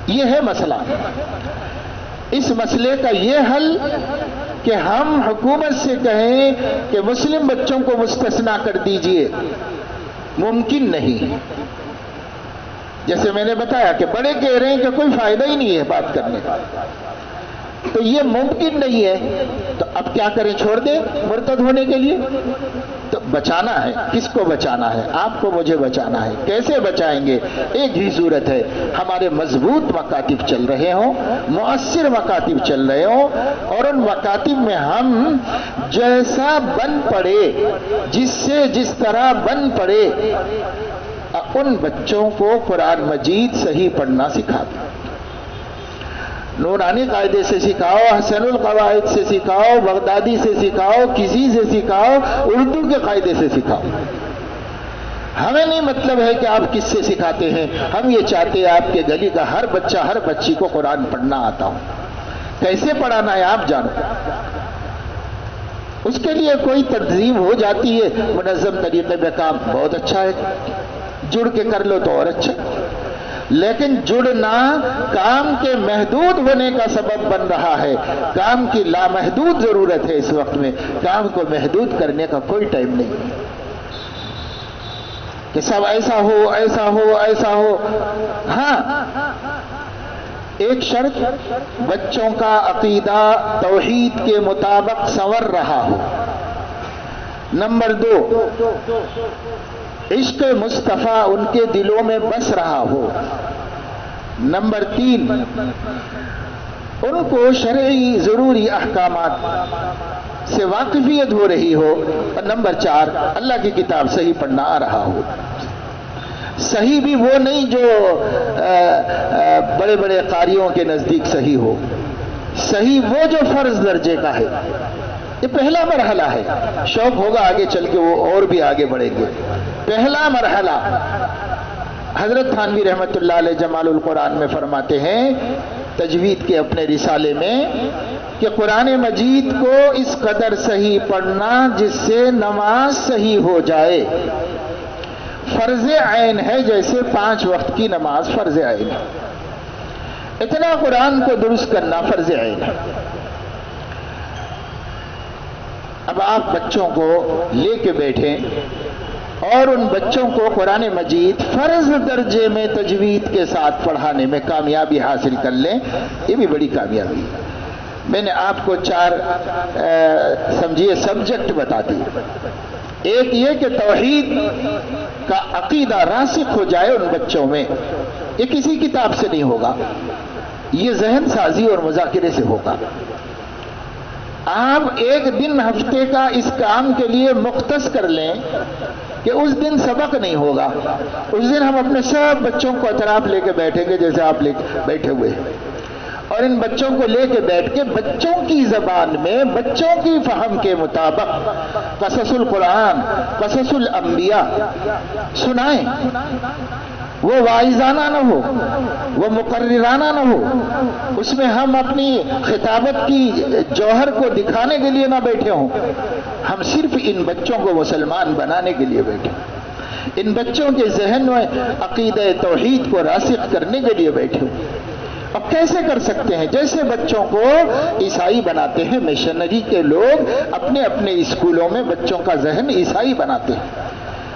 یہ ہے مسئلہ۔ اس مسئلے کا یہ حل کہ ہم حکومت سے کہیں کہ مسلم بچوں کو مستثنا کر دیجئے، ممکن نہیں۔ جیسے میں نے بتایا کہ بڑے کہہ رہے ہیں کہ کوئی فائدہ ہی نہیں ہے بات کرنے کا، تو یہ ممکن نہیں ہے، تو اب کیا کریں؟ چھوڑ دیں مرتد ہونے کے لیے؟ تو بچانا ہے، کس کو بچانا ہے؟ آپ کو مجھے بچانا ہے۔ کیسے بچائیں گے؟ ایک ہی صورت ہے، ہمارے مضبوط مکاتب چل رہے ہوں، مؤثر مکاتب چل رہے ہوں، اور ان مکاتب میں ہم جیسا بن پڑے، جس سے جس طرح بن پڑے، ان بچوں کو قرآن مجید صحیح پڑھنا سکھا دیں۔ نورانی قاعدے سے سکھاؤ، حسن القواعد سے سکھاؤ، بغدادی سے سکھاؤ، کسی سے سکھاؤ، اردو کے قاعدے سے سکھاؤ۔ ہمیں نہیں مطلب ہے کہ آپ کس سے سکھاتے ہیں، ہم یہ چاہتے ہیں آپ کے گلی کا ہر بچہ، ہر بچی کو قرآن پڑھنا آتا ہو۔ کیسے پڑھانا ہے آپ جانو، اس کے لیے کوئی تنظیم ہو جاتی ہے منظم طریقے میں، کام بہت اچھا ہے، جڑ کے کر لو تو اور اچھا، لیکن جڑنا کام کے محدود ہونے کا سبب بن رہا ہے۔ کام کی لامحدود ضرورت ہے اس وقت میں، کام کو محدود کرنے کا کوئی ٹائم نہیں کہ سب ایسا ہو، ایسا ہو، ایسا ہو۔ ہاں، ایک شرط، بچوں کا عقیدہ توحید کے مطابق سنور رہا ہو۔ نمبر 2، عشق مصطفیٰ ان کے دلوں میں بس رہا ہو۔ نمبر 3، ان کو شرعی ضروری احکامات سے واقفیت ہو رہی ہو۔ اور نمبر 4، اللہ کی کتاب صحیح پڑھنا آ رہا ہو۔ صحیح بھی وہ نہیں جو بڑے بڑے قاریوں کے نزدیک صحیح ہو، صحیح وہ جو فرض درجے کا ہے۔ یہ پہلا مرحلہ ہے، شوق ہوگا آگے چل کے وہ اور بھی آگے بڑھیں گے۔ پہلا مرحلہ حضرت تھانوی رحمت اللہ علیہ جمال القرآن میں فرماتے ہیں تجوید کے اپنے رسالے میں کہ قرآن مجید کو اس قدر صحیح پڑھنا جس سے نماز صحیح ہو جائے، فرض عین ہے، جیسے 5 وقت کی نماز فرض عین ہے، اتنا قرآن کو درست کرنا فرض عین ہے۔ اب آپ بچوں کو لے کے بیٹھیں اور ان بچوں کو قرآن مجید فرض درجے میں تجوید کے ساتھ پڑھانے میں کامیابی حاصل کر لیں، یہ بھی بڑی کامیابی ہے۔ میں نے آپ کو 4 سمجھیے سبجیکٹ بتا دی۔ ایک یہ کہ توحید کا عقیدہ راسخ ہو جائے ان بچوں میں، یہ کسی کتاب سے نہیں ہوگا، یہ ذہن سازی اور مذاکرے سے ہوگا۔ آپ ایک دن ہفتے کا اس کام کے لیے مختص کر لیں کہ اس دن سبق نہیں ہوگا، اس دن ہم اپنے سب بچوں کو اطراف لے کے بیٹھیں گے جیسے آپ بیٹھے ہوئے ہیں، اور ان بچوں کو لے کے بیٹھ کے بچوں کی زبان میں، بچوں کی فہم کے مطابق قصص القرآن، قصص الانبیاء سنائیں۔ وہ واعظانہ نہ ہو، وہ مقررانہ نہ ہو، اس میں ہم اپنی خطابت کی جوہر کو دکھانے کے لیے نہ بیٹھے ہوں، ہم صرف ان بچوں کو مسلمان بنانے کے لیے بیٹھے، ان بچوں کے ذہن میں عقیدہ توحید کو راسخ کرنے کے لیے بیٹھے ہوں۔ اب کیسے کر سکتے ہیں؟ جیسے بچوں کو عیسائی بناتے ہیں مشنری کے لوگ، اپنے اپنے اسکولوں میں بچوں کا ذہن عیسائی بناتے ہیں۔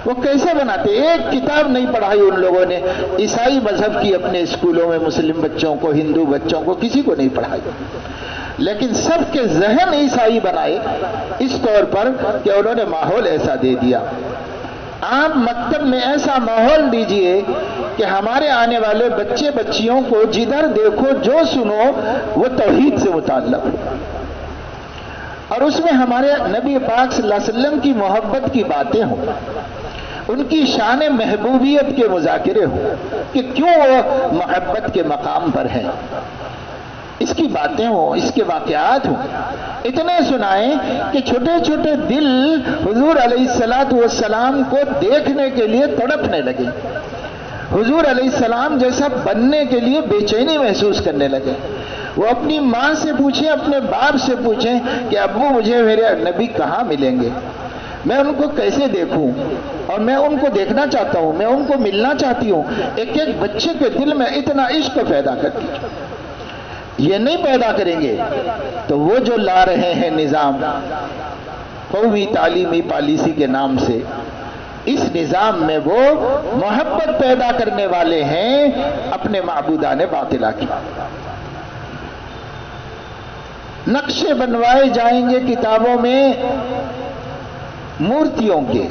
وہ کیسے بناتے؟ ایک کتاب نہیں پڑھائی ان لوگوں نے عیسائی مذہب کی اپنے اسکولوں میں، مسلم بچوں کو، ہندو بچوں کو، کسی کو نہیں پڑھائی، لیکن سب کے ذہن عیسائی بنائے اس طور پر کہ انہوں نے ماحول ایسا دے دیا۔ آپ مکتب میں ایسا ماحول دیجئے کہ ہمارے آنے والے بچے بچیوں کو جدھر دیکھو جو سنو وہ توحید سے متعلق، اور اس میں ہمارے نبی پاک صلی اللہ علیہ وسلم کی محبت کی باتیں ہوں، ان کی شان محبوبیت کے مذاکرے ہوں کہ کیوں وہ محبت کے مقام پر ہیں، اس کی باتیں ہوں، اس کے واقعات ہوں، اتنے سنائیں کہ چھوٹے چھوٹے دل حضور علیہ السلام کو دیکھنے کے لیے تڑپنے لگے، حضور علیہ السلام جیسا بننے کے لیے بے چینی محسوس کرنے لگے۔ وہ اپنی ماں سے پوچھیں، اپنے باپ سے پوچھیں کہ ابو مجھے میرے نبی کہاں ملیں گے، میں ان کو کیسے دیکھوں، اور میں ان کو دیکھنا چاہتا ہوں، میں ان کو ملنا چاہتی ہوں۔ ایک ایک بچے کے دل میں اتنا عشق پیدا کرتی، یہ نہیں پیدا کریں گے تو وہ جو لا رہے ہیں نظام قومی تعلیمی پالیسی کے نام سے، اس نظام میں وہ محبت پیدا کرنے والے ہیں اپنے معبودان باطلہ کی۔ نقشے بنوائے جائیں گے کتابوں میں مورتیوں کے،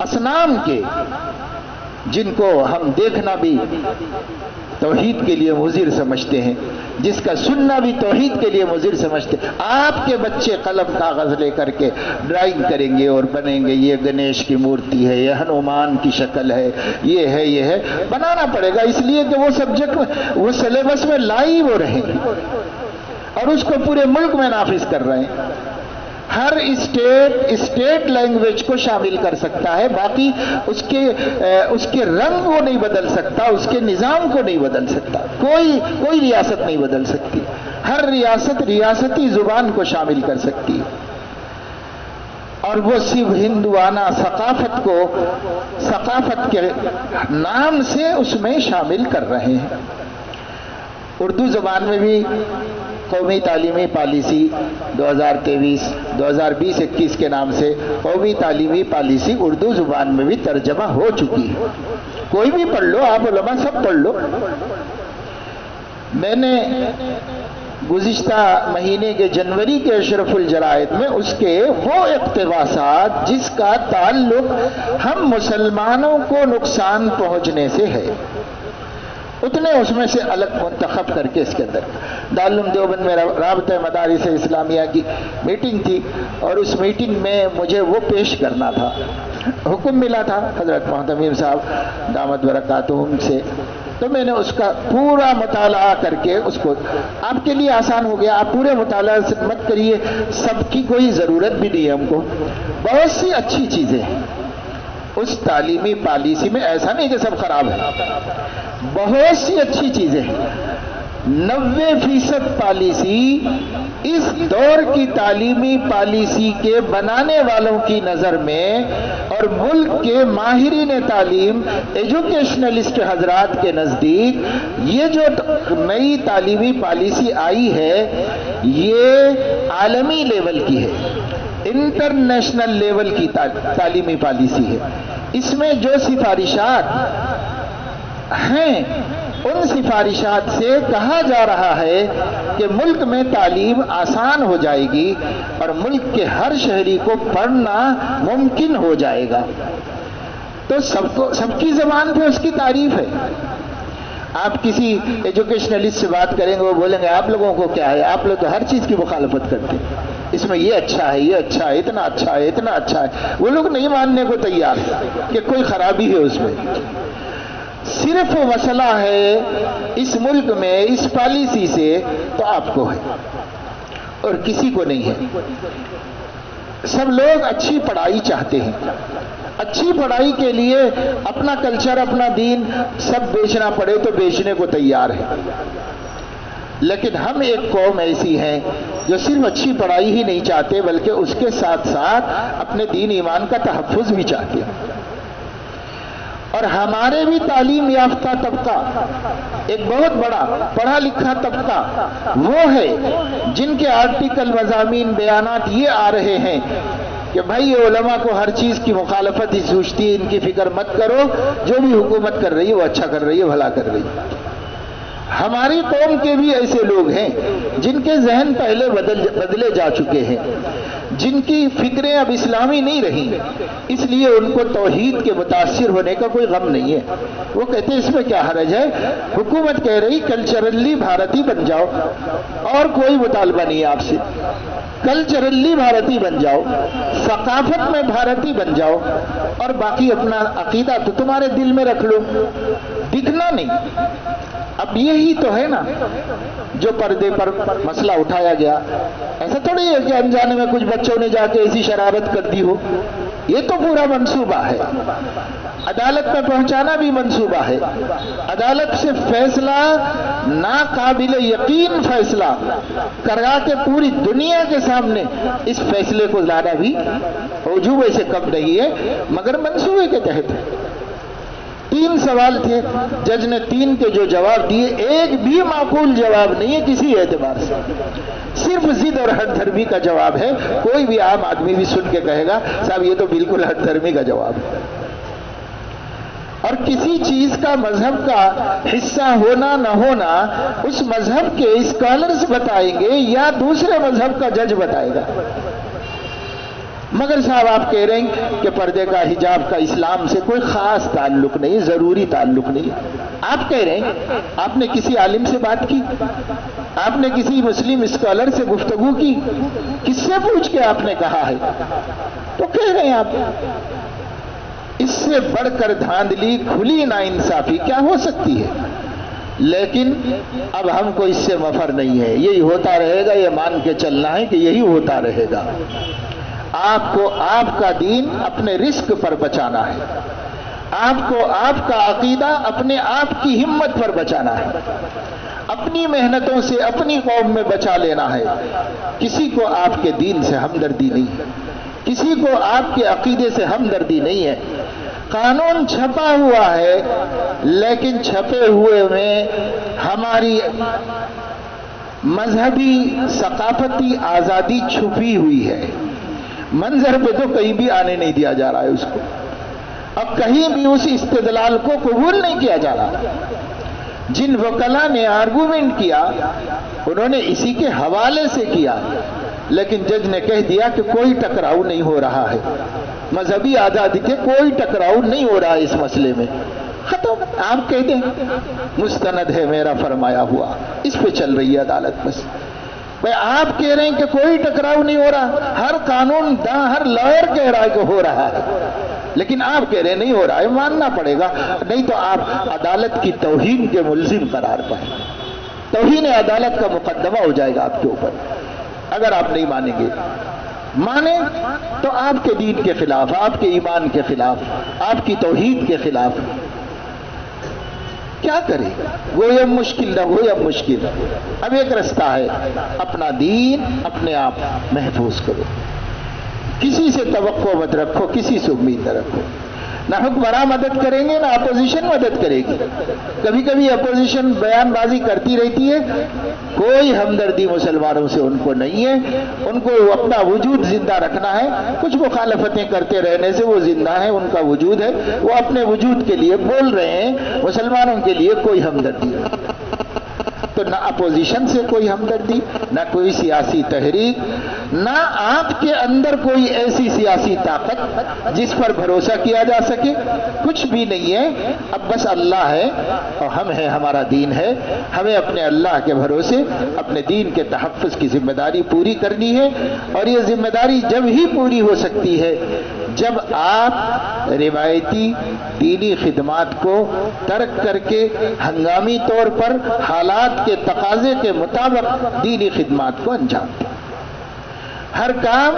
اصنام کے، جن کو ہم دیکھنا بھی توحید کے لیے مضر سمجھتے ہیں، جس کا سننا بھی توحید کے لیے مضر سمجھتے ہیں۔ آپ کے بچے قلم کاغذ لے کر کے ڈرائنگ کریں گے اور بنیں گے، یہ گنیش کی مورتی ہے، یہ ہنومان کی شکل ہے، یہ ہے، بنانا پڑے گا اس لیے کہ وہ سبجیکٹ وہ سلیبس میں لائی وہ رہیں گے اور اس کو پورے ملک میں نافذ کر رہے ہیں۔ ہر اسٹیٹ لینگویج کو شامل کر سکتا ہے، باقی اس کے رنگ وہ نہیں بدل سکتا، اس کے نظام کو نہیں بدل سکتا، کوئی ریاست نہیں بدل سکتی۔ ہر ریاست ریاستی زبان کو شامل کر سکتی ہے، اور وہ صرف ہندوانہ ثقافت کے نام سے اس میں شامل کر رہے ہیں۔ اردو زبان میں بھی قومی تعلیمی پالیسی 2023-2020-21 کے نام سے قومی تعلیمی پالیسی اردو زبان میں بھی ترجمہ ہو چکی ہے، کوئی بھی پڑھ لو، آپ علماء سب پڑھ لو۔ میں نے گزشتہ مہینے کے جنوری کے اشرف الجرائد میں اس کے وہ اقتباسات جس کا تعلق ہم مسلمانوں کو نقصان پہنچنے سے ہے، اتنے اس میں سے الگ منتخب کر کے اس کے اندر دارالعلوم دیوبند میں رابطہ مدارس اسلامیہ کی میٹنگ تھی، اور اس میٹنگ میں مجھے وہ پیش کرنا تھا، حکم ملا تھا حضرت محتمیم صاحب دامت برکاتہم سے، تو میں نے اس کا پورا مطالعہ کر کے اس کو آپ کے لیے آسان ہو گیا۔ آپ پورے مطالعہ سے مت کریے، سب کی کوئی ضرورت بھی نہیں ہے ہم کو، بہت سی اچھی چیزیں ہیں اس تعلیمی پالیسی میں، ایسا نہیں کہ سب خراب ہے، بہت سی اچھی چیزیں ہیں۔ 90% پالیسی اس دور کی تعلیمی پالیسی کے بنانے والوں کی نظر میں اور ملک کے ماہرین تعلیم ایجوکیشنلسٹ حضرات کے نزدیک یہ جو نئی تعلیمی پالیسی آئی ہے یہ عالمی لیول کی ہے، انٹرنیشنل لیول کی تعلیمی پالیسی ہے۔ اس میں جو سفارشات ہیں ان سفارشات سے کہا جا رہا ہے کہ ملک میں تعلیم آسان ہو جائے گی اور ملک کے ہر شہری کو پڑھنا ممکن ہو جائے گا، تو سب کی زبان پہ اس کی تعریف ہے۔ آپ کسی ایجوکیشنلسٹ سے بات کریں گے وہ بولیں گے آپ لوگوں کو کیا ہے، آپ لوگ تو ہر چیز کی مخالفت کرتے ہیں، اس میں یہ اچھا ہے، یہ اچھا ہے، اتنا اچھا ہے، اتنا اچھا ہے۔ وہ لوگ نہیں ماننے کو تیار کہ کوئی خرابی ہے اس میں۔ صرف مسئلہ ہے اس ملک میں اس پالیسی سے تو آپ کو ہے اور کسی کو نہیں ہے۔ سب لوگ اچھی پڑھائی چاہتے ہیں، اچھی پڑھائی کے لیے اپنا کلچر اپنا دین سب بیچنا پڑے تو بیچنے کو تیار ہے، لیکن ہم ایک قوم ایسی ہے جو صرف اچھی پڑھائی ہی نہیں چاہتے بلکہ اس کے ساتھ ساتھ اپنے دین ایمان کا تحفظ بھی چاہتے ہیں۔ اور ہمارے بھی تعلیم یافتہ طبقہ ایک بہت بڑا پڑھا لکھا طبقہ وہ ہے جن کے آرٹیکل مضامین بیانات یہ آ رہے ہیں کہ بھائی یہ علماء کو ہر چیز کی مخالفت ہی سوچتی ہے، ان کی فکر مت کرو، جو بھی حکومت کر رہی ہے وہ اچھا کر رہی ہے، بھلا کر رہی ہے۔ ہماری قوم کے بھی ایسے لوگ ہیں جن کے ذہن پہلے بدلے جا چکے ہیں، جن کی فکریں اب اسلامی نہیں رہی، اس لیے ان کو توحید کے متاثر ہونے کا کوئی غم نہیں ہے۔ وہ کہتے ہیں اس میں کیا حرج ہے، حکومت کہہ رہی کلچرلی بھارتی بن جاؤ، اور کوئی مطالبہ نہیں ہے آپ سے، کلچرلی بھارتی بن جاؤ، ثقافت میں بھارتی بن جاؤ، اور باقی اپنا عقیدہ تو تمہارے دل میں رکھ لو، دکھنا نہیں۔ اب یہی تو ہے نا جو پردے پر مسئلہ اٹھایا گیا۔ ایسا تھوڑی ہے کہ انجانے میں کچھ بچوں نے جا کے ایسی شرارت کر دی ہو، یہ تو پورا منصوبہ ہے، عدالت میں پہنچانا بھی منصوبہ ہے، عدالت سے فیصلہ ناقابل یقین فیصلہ کرا کے پوری دنیا کے سامنے اس فیصلے کو لانا بھی عجوبے سے کم نہیں ہے، مگر منصوبے کے تحت۔ 3 سوال تھے، جج نے 3 کے جو جواب دیے ایک بھی معقول جواب نہیں ہے کسی اعتبار سے، صرف ضد اور ہٹ دھرمی کا جواب ہے۔ کوئی بھی عام آدمی بھی سن کے کہے گا صاحب یہ تو بالکل ہٹ دھرمی کا جواب ہے۔ اور کسی چیز کا مذہب کا حصہ ہونا نہ ہونا اس مذہب کے اسکالرز بتائیں گے یا دوسرے مذہب کا جج بتائے گا۔ مگر صاحب آپ کہہ رہے ہیں کہ پردے کا حجاب کا اسلام سے کوئی خاص تعلق نہیں، ضروری تعلق نہیں۔ آپ کہہ رہے ہیں آپ نے کسی عالم سے بات کی، آپ نے کسی مسلم اسکالر سے گفتگو کی، کس سے پوچھ کے آپ نے کہا ہے؟ تو کہہ رہے ہیں آپ، اس سے بڑھ کر دھاندلی کھلی ناانصافی کیا ہو سکتی ہے؟ لیکن اب ہم کو اس سے مفر نہیں ہے، یہی ہوتا رہے گا، یہ مان کے چلنا ہے کہ یہی ہوتا رہے گا۔ آپ کو آپ کا دین اپنے رزق پر بچانا ہے، آپ کو آپ کا عقیدہ اپنے آپ کی ہمت پر بچانا ہے، اپنی محنتوں سے اپنی قوم میں بچا لینا ہے۔ کسی کو آپ کے دین سے ہمدردی نہیں ہے، کسی کو آپ کے عقیدے سے ہمدردی نہیں ہے۔ قانون چھپا ہوا ہے لیکن چھپے ہوئے میں ہماری مذہبی ثقافتی آزادی چھپی ہوئی ہے، منظر پہ تو کہیں بھی آنے نہیں دیا جا رہا ہے اس کو، اب کہیں بھی اس استدلال کو قبول نہیں کیا جا رہا۔ جن وکلا نے آرگومنٹ کیا انہوں نے اسی کے حوالے سے کیا، لیکن جج نے کہہ دیا کہ کوئی ٹکراؤ نہیں ہو رہا ہے، مذہبی آزادی کے کوئی ٹکراؤ نہیں ہو رہا ہے اس مسئلے میں، ختم۔ آپ کہہ دیں مستند ہے میرا فرمایا ہوا، اس پہ چل رہی ہے عدالت بس۔ بھئی آپ کہہ رہے ہیں کہ کوئی ٹکراؤ نہیں ہو رہا، ہر قانون داں ہر لائر کہہ رہا ہے کہ ہو رہا ہے، لیکن آپ کہہ رہے ہیں نہیں ہو رہا ہے، ماننا پڑے گا، نہیں تو آپ عدالت کی توہین کے ملزم قرار پائیں، توہین عدالت کا مقدمہ ہو جائے گا آپ کے اوپر اگر آپ نہیں مانیں گے۔ مانیں تو آپ کے دین کے خلاف، آپ کے ایمان کے خلاف، آپ کی توحید کے خلاف۔ کیا کرے؟ گویا مشکل نہ گویا مشکل، اب ایک رستہ ہے، اپنا دین اپنے آپ محفوظ کرو، کسی سے توقع مت رکھو، کسی سے امید نہ رکھو، نہ حکمراں مدد کریں گے نہ اپوزیشن مدد کرے گی۔ کبھی کبھی اپوزیشن بیان بازی کرتی رہتی ہے، کوئی ہمدردی مسلمانوں سے ان کو نہیں ہے، ان کو اپنا وجود زندہ رکھنا ہے، کچھ مخالفتیں کرتے رہنے سے وہ زندہ ہیں، ان کا وجود ہے، وہ اپنے وجود کے لیے بول رہے ہیں، مسلمانوں کے لیے کوئی ہمدردی نہیں۔ تو نہ اپوزیشن سے کوئی ہمدردی، نہ کوئی سیاسی تحریک، نہ آپ کے اندر کوئی ایسی سیاسی طاقت جس پر بھروسہ کیا جا سکے، کچھ بھی نہیں ہے۔ اب بس اللہ ہے اور ہم ہیں، ہمارا دین ہے، ہمیں اپنے اللہ کے بھروسے اپنے دین کے تحفظ کی ذمہ داری پوری کرنی ہے، اور یہ ذمہ داری جب ہی پوری ہو سکتی ہے جب آپ روایتی دینی خدمات کو ترک کر کے ہنگامی طور پر حالات کے تقاضے کے مطابق دینی خدمات کو انجام دیں۔ ہر کام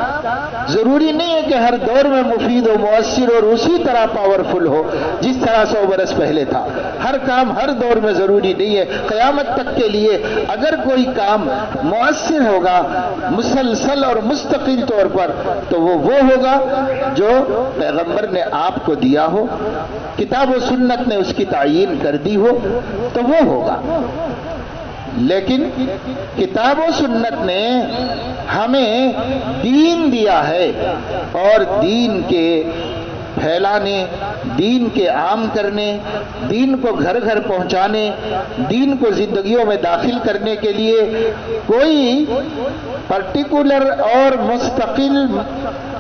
ضروری نہیں ہے کہ ہر دور میں مفید و مؤثر اور اسی طرح پاورفل ہو جس طرح 100 برس پہلے تھا۔ ہر کام ہر دور میں ضروری نہیں ہے، قیامت تک کے لیے اگر کوئی کام مؤثر ہوگا مسلسل اور مستقل طور پر تو وہ ہوگا جو پیغمبر نے آپ کو دیا ہو، کتاب و سنت نے اس کی تعیین کر دی ہو تو وہ ہوگا۔ لیکن کتاب و سنت نے ہمیں دین دیا ہے، اور دین کے پھیلانے، دین کے عام کرنے، دین کو گھر گھر پہنچانے، دین کو زندگیوں میں داخل کرنے کے لیے کوئی پرٹیکولر اور مستقل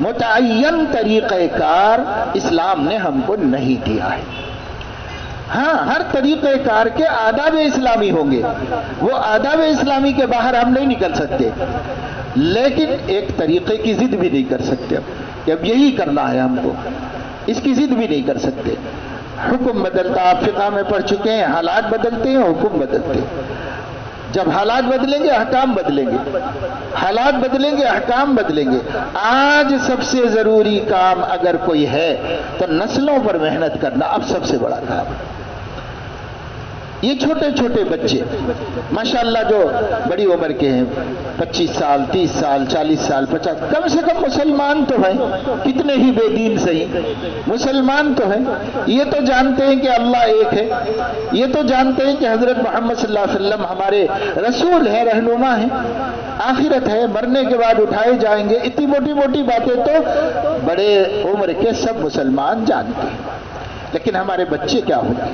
متعین طریقہ کار اسلام نے ہم کو نہیں دیا ہے۔ ہاں، ہر طریقہ کار کے آداب اسلامی ہوں گے، وہ آداب اسلامی کے باہر ہم نہیں نکل سکتے، لیکن ایک طریقے کی ضد بھی نہیں کر سکتے کہ اب یہی کرنا ہے ہم کو، اس کی ضد بھی نہیں کر سکتے۔ حکم بدلتا، آپ فقہ میں پڑھ چکے ہیں، حالات بدلتے ہیں، حکم بدلتے ہیں۔ جب حالات بدلیں گے احکام بدلیں گے، حالات بدلیں گے احکام بدلیں گے۔ آج سب سے ضروری کام اگر کوئی ہے تو نسلوں پر محنت کرنا اب سب سے بڑا کام ہے۔ یہ چھوٹے چھوٹے بچے ماشاءاللہ جو بڑی عمر کے ہیں، 25 سال 30 سال 40 سال 50، کم سے کم مسلمان تو ہیں، کتنے ہی بے دین صحیح مسلمان تو ہیں، یہ تو جانتے ہیں کہ اللہ ایک ہے، یہ تو جانتے ہیں کہ حضرت محمد صلی اللہ علیہ وسلم ہمارے رسول ہیں، رہنما ہیں، آخرت ہے، مرنے کے بعد اٹھائے جائیں گے۔ اتنی موٹی موٹی باتیں تو بڑے عمر کے سب مسلمان جانتے ہیں، لیکن ہمارے بچے کیا ہوں گے؟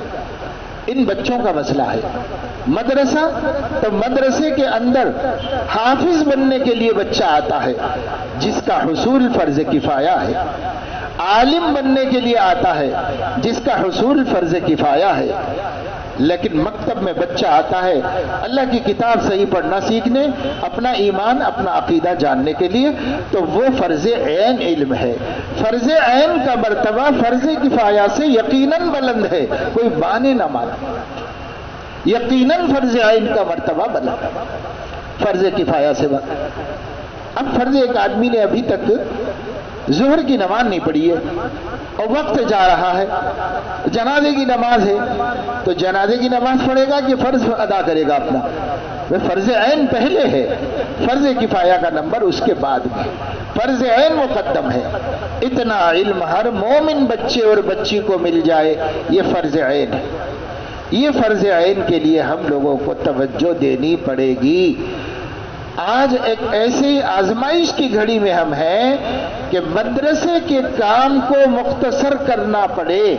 ان بچوں کا مسئلہ ہے مدرسہ، تو مدرسے کے اندر حافظ بننے کے لیے بچہ آتا ہے جس کا حصول فرض کفایہ ہے، عالم بننے کے لیے آتا ہے جس کا حصول فرض کفایہ ہے، لیکن مکتب میں بچہ آتا ہے اللہ کی کتاب صحیح پڑھنا سیکھنے، اپنا ایمان اپنا عقیدہ جاننے کے لیے، تو وہ فرض عین علم ہے۔ فرض عین کا مرتبہ فرض کفایہ سے یقیناً بلند ہے، کوئی بانے نہ مانے، یقیناً فرض عین کا مرتبہ بلند، فرض کفایہ سے بلند۔ اب فرض ایک آدمی نے ابھی تک ظہر کی نماز نہیں پڑھی ہے اور وقت جا رہا ہے، جنازے کی نماز ہے، تو جنازے کی نماز پڑھے گا کہ فرض ادا کرے گا اپنا؟ وہ فرض عین پہلے ہے، فرض کفایہ کا نمبر اس کے بعد میں، فرض عین مقدم ہے۔ اتنا علم ہر مومن بچے اور بچی کو مل جائے، یہ فرض عین ہے۔ یہ فرض عین کے لیے ہم لوگوں کو توجہ دینی پڑے گی۔ آج ایک ایسی آزمائش کی گھڑی میں ہم ہیں کہ مدرسے کے کام کو مختصر کرنا پڑے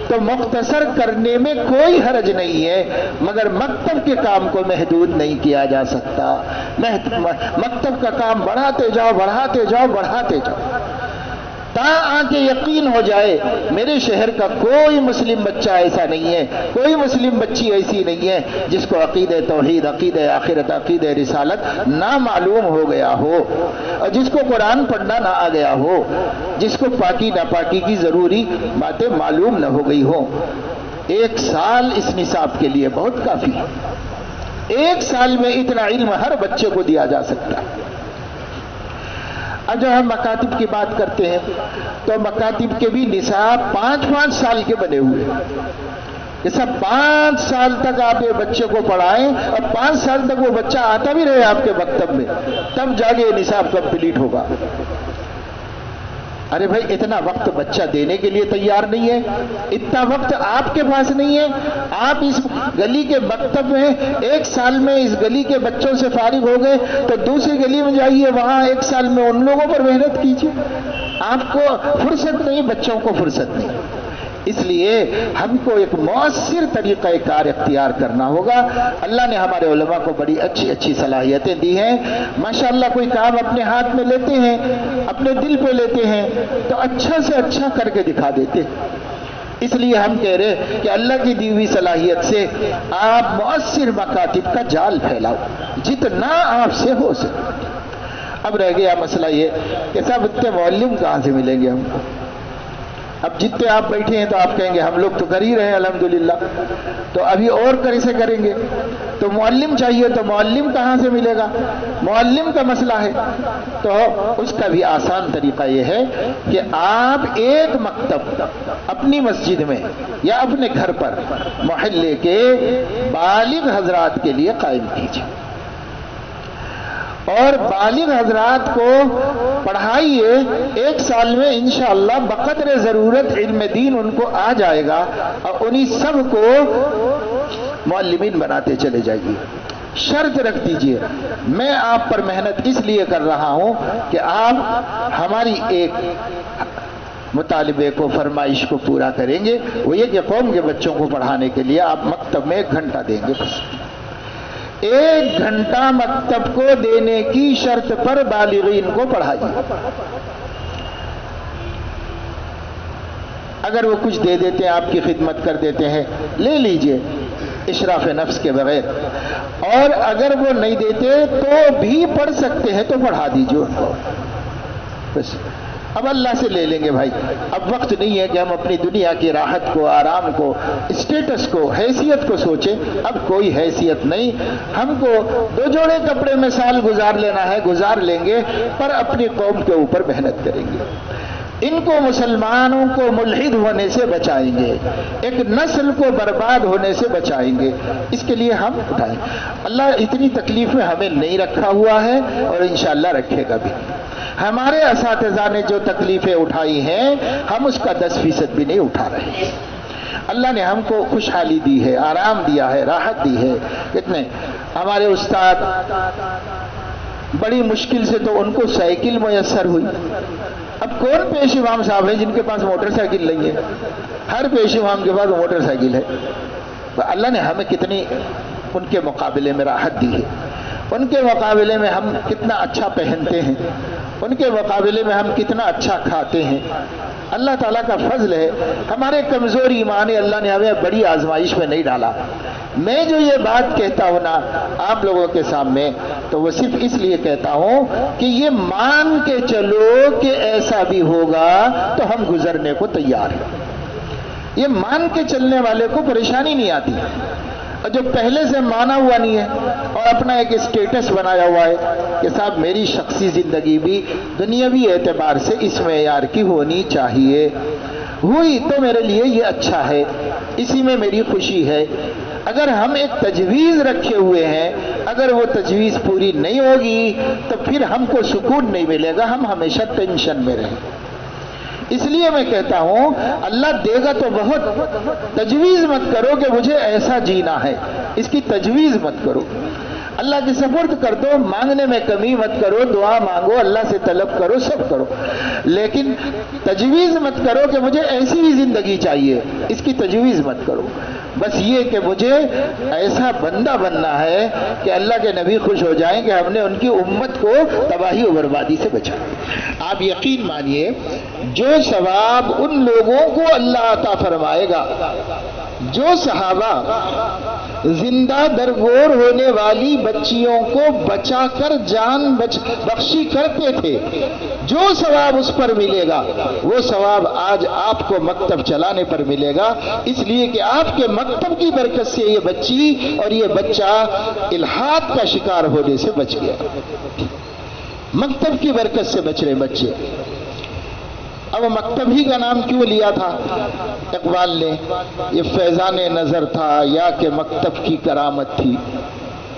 تو مختصر کرنے میں کوئی حرج نہیں ہے، مگر مکتب کے کام کو محدود نہیں کیا جا سکتا۔ مکتب کا کام بڑھاتے جاؤ بڑھاتے جاؤ بڑھاتے جاؤ، تا آ کے یقین ہو جائے میرے شہر کا کوئی مسلم بچہ ایسا نہیں ہے، کوئی مسلم بچی ایسی نہیں ہے جس کو عقیدہ توحید، عقیدہ آخرت، عقیدہ رسالت نہ معلوم ہو گیا ہو، اور جس کو قرآن پڑھنا نہ آ گیا ہو، جس کو پاکی ناپاکی کی ضروری باتیں معلوم نہ ہو گئی ہو۔ 1 سال اس نصاب کے لیے بہت کافی ہے۔ 1 سال میں اتنا علم ہر بچے کو دیا جا سکتا ہے۔ اب جب ہم مکاتب کی بات کرتے ہیں تو مکاتب کے بھی نصاب 5-5 سال کے بنے ہوئے، یہ سب 5 سال تک آپ یہ بچے کو پڑھائیں اور 5 سال تک وہ بچہ آتا بھی رہے آپ کے مکتب میں، تب جا کے یہ نصاب کمپلیٹ ہوگا۔ ارے بھائی اتنا وقت بچہ دینے کے لیے تیار نہیں ہے، اتنا وقت آپ کے پاس نہیں ہے۔ آپ اس گلی کے مکتب میں 1 سال میں اس گلی کے بچوں سے فارغ ہو گئے تو دوسری گلی میں جائیے، وہاں 1 سال میں ان لوگوں پر محنت کیجیے۔ آپ کو فرصت نہیں، بچوں کو فرصت نہیں، اس لیے ہم کو ایک مؤثر طریقہ کار اختیار کرنا ہوگا۔ اللہ نے ہمارے علماء کو بڑی اچھی اچھی صلاحیتیں دی ہیں، ماشاءاللہ کوئی کام اپنے ہاتھ میں لیتے ہیں، اپنے دل پہ لیتے ہیں تو اچھا سے اچھا کر کے دکھا دیتے ہیں۔ اس لیے ہم کہہ رہے ہیں کہ اللہ کی دی ہوئی صلاحیت سے آپ مؤثر مکاتب کا جال پھیلاؤ جتنا آپ سے ہو سکے۔ اب رہ گیا مسئلہ یہ کہ صاحب اتنے معلم کہاں سے ملیں گے ہم کو؟ اب جتنے آپ بیٹھے ہیں تو آپ کہیں گے ہم لوگ تو کر ہی رہے ہیں الحمدللہ، تو ابھی اور کیسے کریں گے؟ تو معلم چاہیے، تو معلم کہاں سے ملے گا؟ معلم کا مسئلہ ہے، تو اس کا بھی آسان طریقہ یہ ہے کہ آپ ایک مکتب اپنی مسجد میں یا اپنے گھر پر محلے کے بالغ حضرات کے لیے قائم کیجیے، اور بالغ حضرات کو پڑھائیے۔ 1 سال میں انشاءاللہ بقدر ضرورت علم دین ان کو آ جائے گا، اور انہی سب کو معلمین بناتے چلے جائیے۔ شرط رکھ دیجئے، میں آپ پر محنت اس لیے کر رہا ہوں کہ آپ ہماری ایک مطالبے کو، فرمائش کو پورا کریں گے، وہ یہ کہ قوم کے بچوں کو پڑھانے کے لیے آپ مکتب میں 1 گھنٹہ دیں گے، بس 1 گھنٹہ مکتب کو دینے کی شرط پر بالغین کو پڑھائیے۔ اگر وہ کچھ دے دیتے ہیں، آپ کی خدمت کر دیتے ہیں، لے لیجئے اشراف نفس کے بغیر، اور اگر وہ نہیں دیتے تو بھی پڑھ سکتے ہیں تو پڑھا دیجئے ان کو، بس اب اللہ سے لے لیں گے بھائی۔ اب وقت نہیں ہے کہ ہم اپنی دنیا کی راحت کو، آرام کو، اسٹیٹس کو، حیثیت کو سوچیں، اب کوئی حیثیت نہیں، ہم کو 2 جوڑے کپڑے میں سال گزار لینا ہے، گزار لیں گے، پر اپنی قوم کے اوپر محنت کریں گے، ان کو، مسلمانوں کو ملحد ہونے سے بچائیں گے، ایک نسل کو برباد ہونے سے بچائیں گے، اس کے لیے ہم اٹھائیں۔ اللہ اتنی تکلیف میں ہمیں نہیں رکھا ہوا ہے اور انشاءاللہ رکھے گا بھی۔ ہمارے اساتذہ نے جو تکلیفیں اٹھائی ہیں، ہم اس کا 10% بھی نہیں اٹھا رہے۔ اللہ نے ہم کو خوشحالی دی ہے، آرام دیا ہے، راحت دی ہے۔ کتنے ہمارے استاد بڑی مشکل سے تو ان کو سائیکل میسر ہوئی۔ اب کون پیش امام صاحب ہیں جن کے پاس موٹر سائیکل نہیں ہے؟ ہر پیش امام کے پاس موٹر سائیکل ہے۔ اللہ نے ہمیں کتنی ان کے مقابلے میں راحت دی ہے، ان کے مقابلے میں ہم کتنا اچھا پہنتے ہیں، ان کے مقابلے میں ہم کتنا اچھا کھاتے ہیں۔ اللہ تعالیٰ کا فضل ہے، ہمارے کمزور ایمان ہے، اللہ نے ہمیں بڑی آزمائش میں نہیں ڈالا۔ میں جو یہ بات کہتا ہوں نا آپ لوگوں کے سامنے، تو وہ صرف اس لیے کہتا ہوں کہ یہ مان کے چلو کہ ایسا بھی ہوگا تو ہم گزرنے کو تیار ہیں۔ یہ مان کے چلنے والے کو پریشانی نہیں آتی، اور جو پہلے سے مانا ہوا نہیں ہے اور اپنا ایک اسٹیٹس بنایا ہوا ہے کہ صاحب میری شخصی زندگی بھی دنیاوی اعتبار سے اس معیار کی ہونی چاہیے، ہوئی تو میرے لیے یہ اچھا ہے، اسی میں میری خوشی ہے۔ اگر ہم ایک تجویز رکھے ہوئے ہیں، اگر وہ تجویز پوری نہیں ہوگی تو پھر ہم کو سکون نہیں ملے گا، ہم ہمیشہ ٹینشن میں رہیں گے۔ اس لیے میں کہتا ہوں اللہ دے گا تو بہت، تجویز مت کرو کہ مجھے ایسا جینا ہے، اس کی تجویز مت کرو، اللہ کے سپرد کر دو، مانگنے میں کمی مت کرو، دعا مانگو، اللہ سے طلب کرو، سب کرو، لیکن تجویز مت کرو کہ مجھے ایسی ہی زندگی چاہیے، اس کی تجویز مت کرو۔ بس یہ کہ مجھے ایسا بندہ بننا ہے کہ اللہ کے نبی خوش ہو جائیں کہ ہم نے ان کی امت کو تباہی و بربادی سے بچایا۔ آپ یقین مانیے جو ثواب ان لوگوں کو اللہ عطا فرمائے گا جو صحابہ زندہ درگور ہونے والی بچیوں کو بچا کر جان بخشی کرتے تھے، جو ثواب اس پر ملے گا وہ ثواب آج آپ کو مکتب چلانے پر ملے گا، اس لیے کہ آپ کے مکتب کی برکت سے یہ بچی اور یہ بچہ الحاد کا شکار ہونے سے بچ گیا، مکتب کی برکت سے بچ رہے بچے۔ اب مکتب ہی کا نام کیوں لیا تھا اقبال نے؟ یہ فیضان نظر تھا یا کہ مکتب کی کرامت تھی؟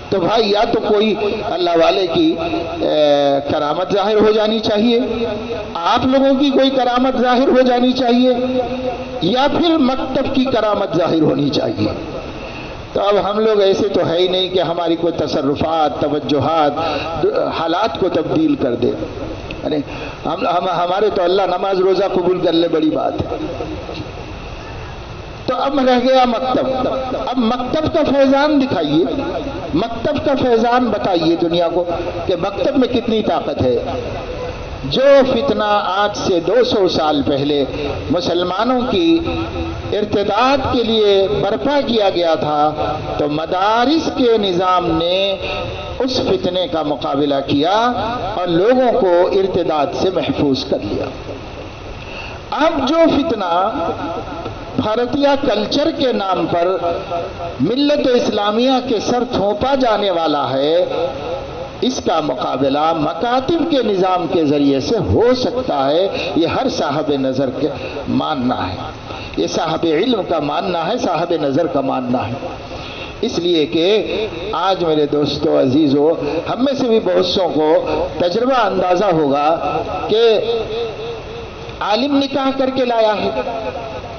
تو بھائی یا تو کوئی اللہ والے کی کرامت ظاہر ہو جانی چاہیے، آپ لوگوں کی کوئی کرامت ظاہر ہو جانی چاہیے، یا پھر مکتب کی کرامت ظاہر ہونی چاہیے۔ تو اب ہم لوگ ایسے تو ہے ہی نہیں کہ ہماری کوئی تصرفات، توجہات حالات کو تبدیل کر دے، ہمارے تو اللہ نماز روزہ قبول کر لے بڑی بات ہے۔ تو اب رہ گیا مکتب، اب مکتب کا فیضان دکھائیے، مکتب کا فیضان بتائیے دنیا کو کہ مکتب میں کتنی طاقت ہے۔ جو فتنہ آج سے 200 سال پہلے مسلمانوں کی ارتداد کے لیے برپا کیا گیا تھا تو مدارس کے نظام نے اس فتنے کا مقابلہ کیا اور لوگوں کو ارتداد سے محفوظ کر لیا۔ اب جو فتنہ بھارتیہ کلچر کے نام پر ملت اسلامیہ کے سر تھوپا جانے والا ہے، اس کا مقابلہ مکاتب کے نظام کے ذریعے سے ہو سکتا ہے، یہ ہر صاحب نظر کے ماننا ہے، یہ صاحب علم کا ماننا ہے، صاحب نظر کا ماننا ہے۔ اس لیے کہ آج میرے دوستو عزیزو، ہم میں سے بھی بہت سو کو تجربہ اندازہ ہوگا کہ عالم نکاح کر کے لایا ہے،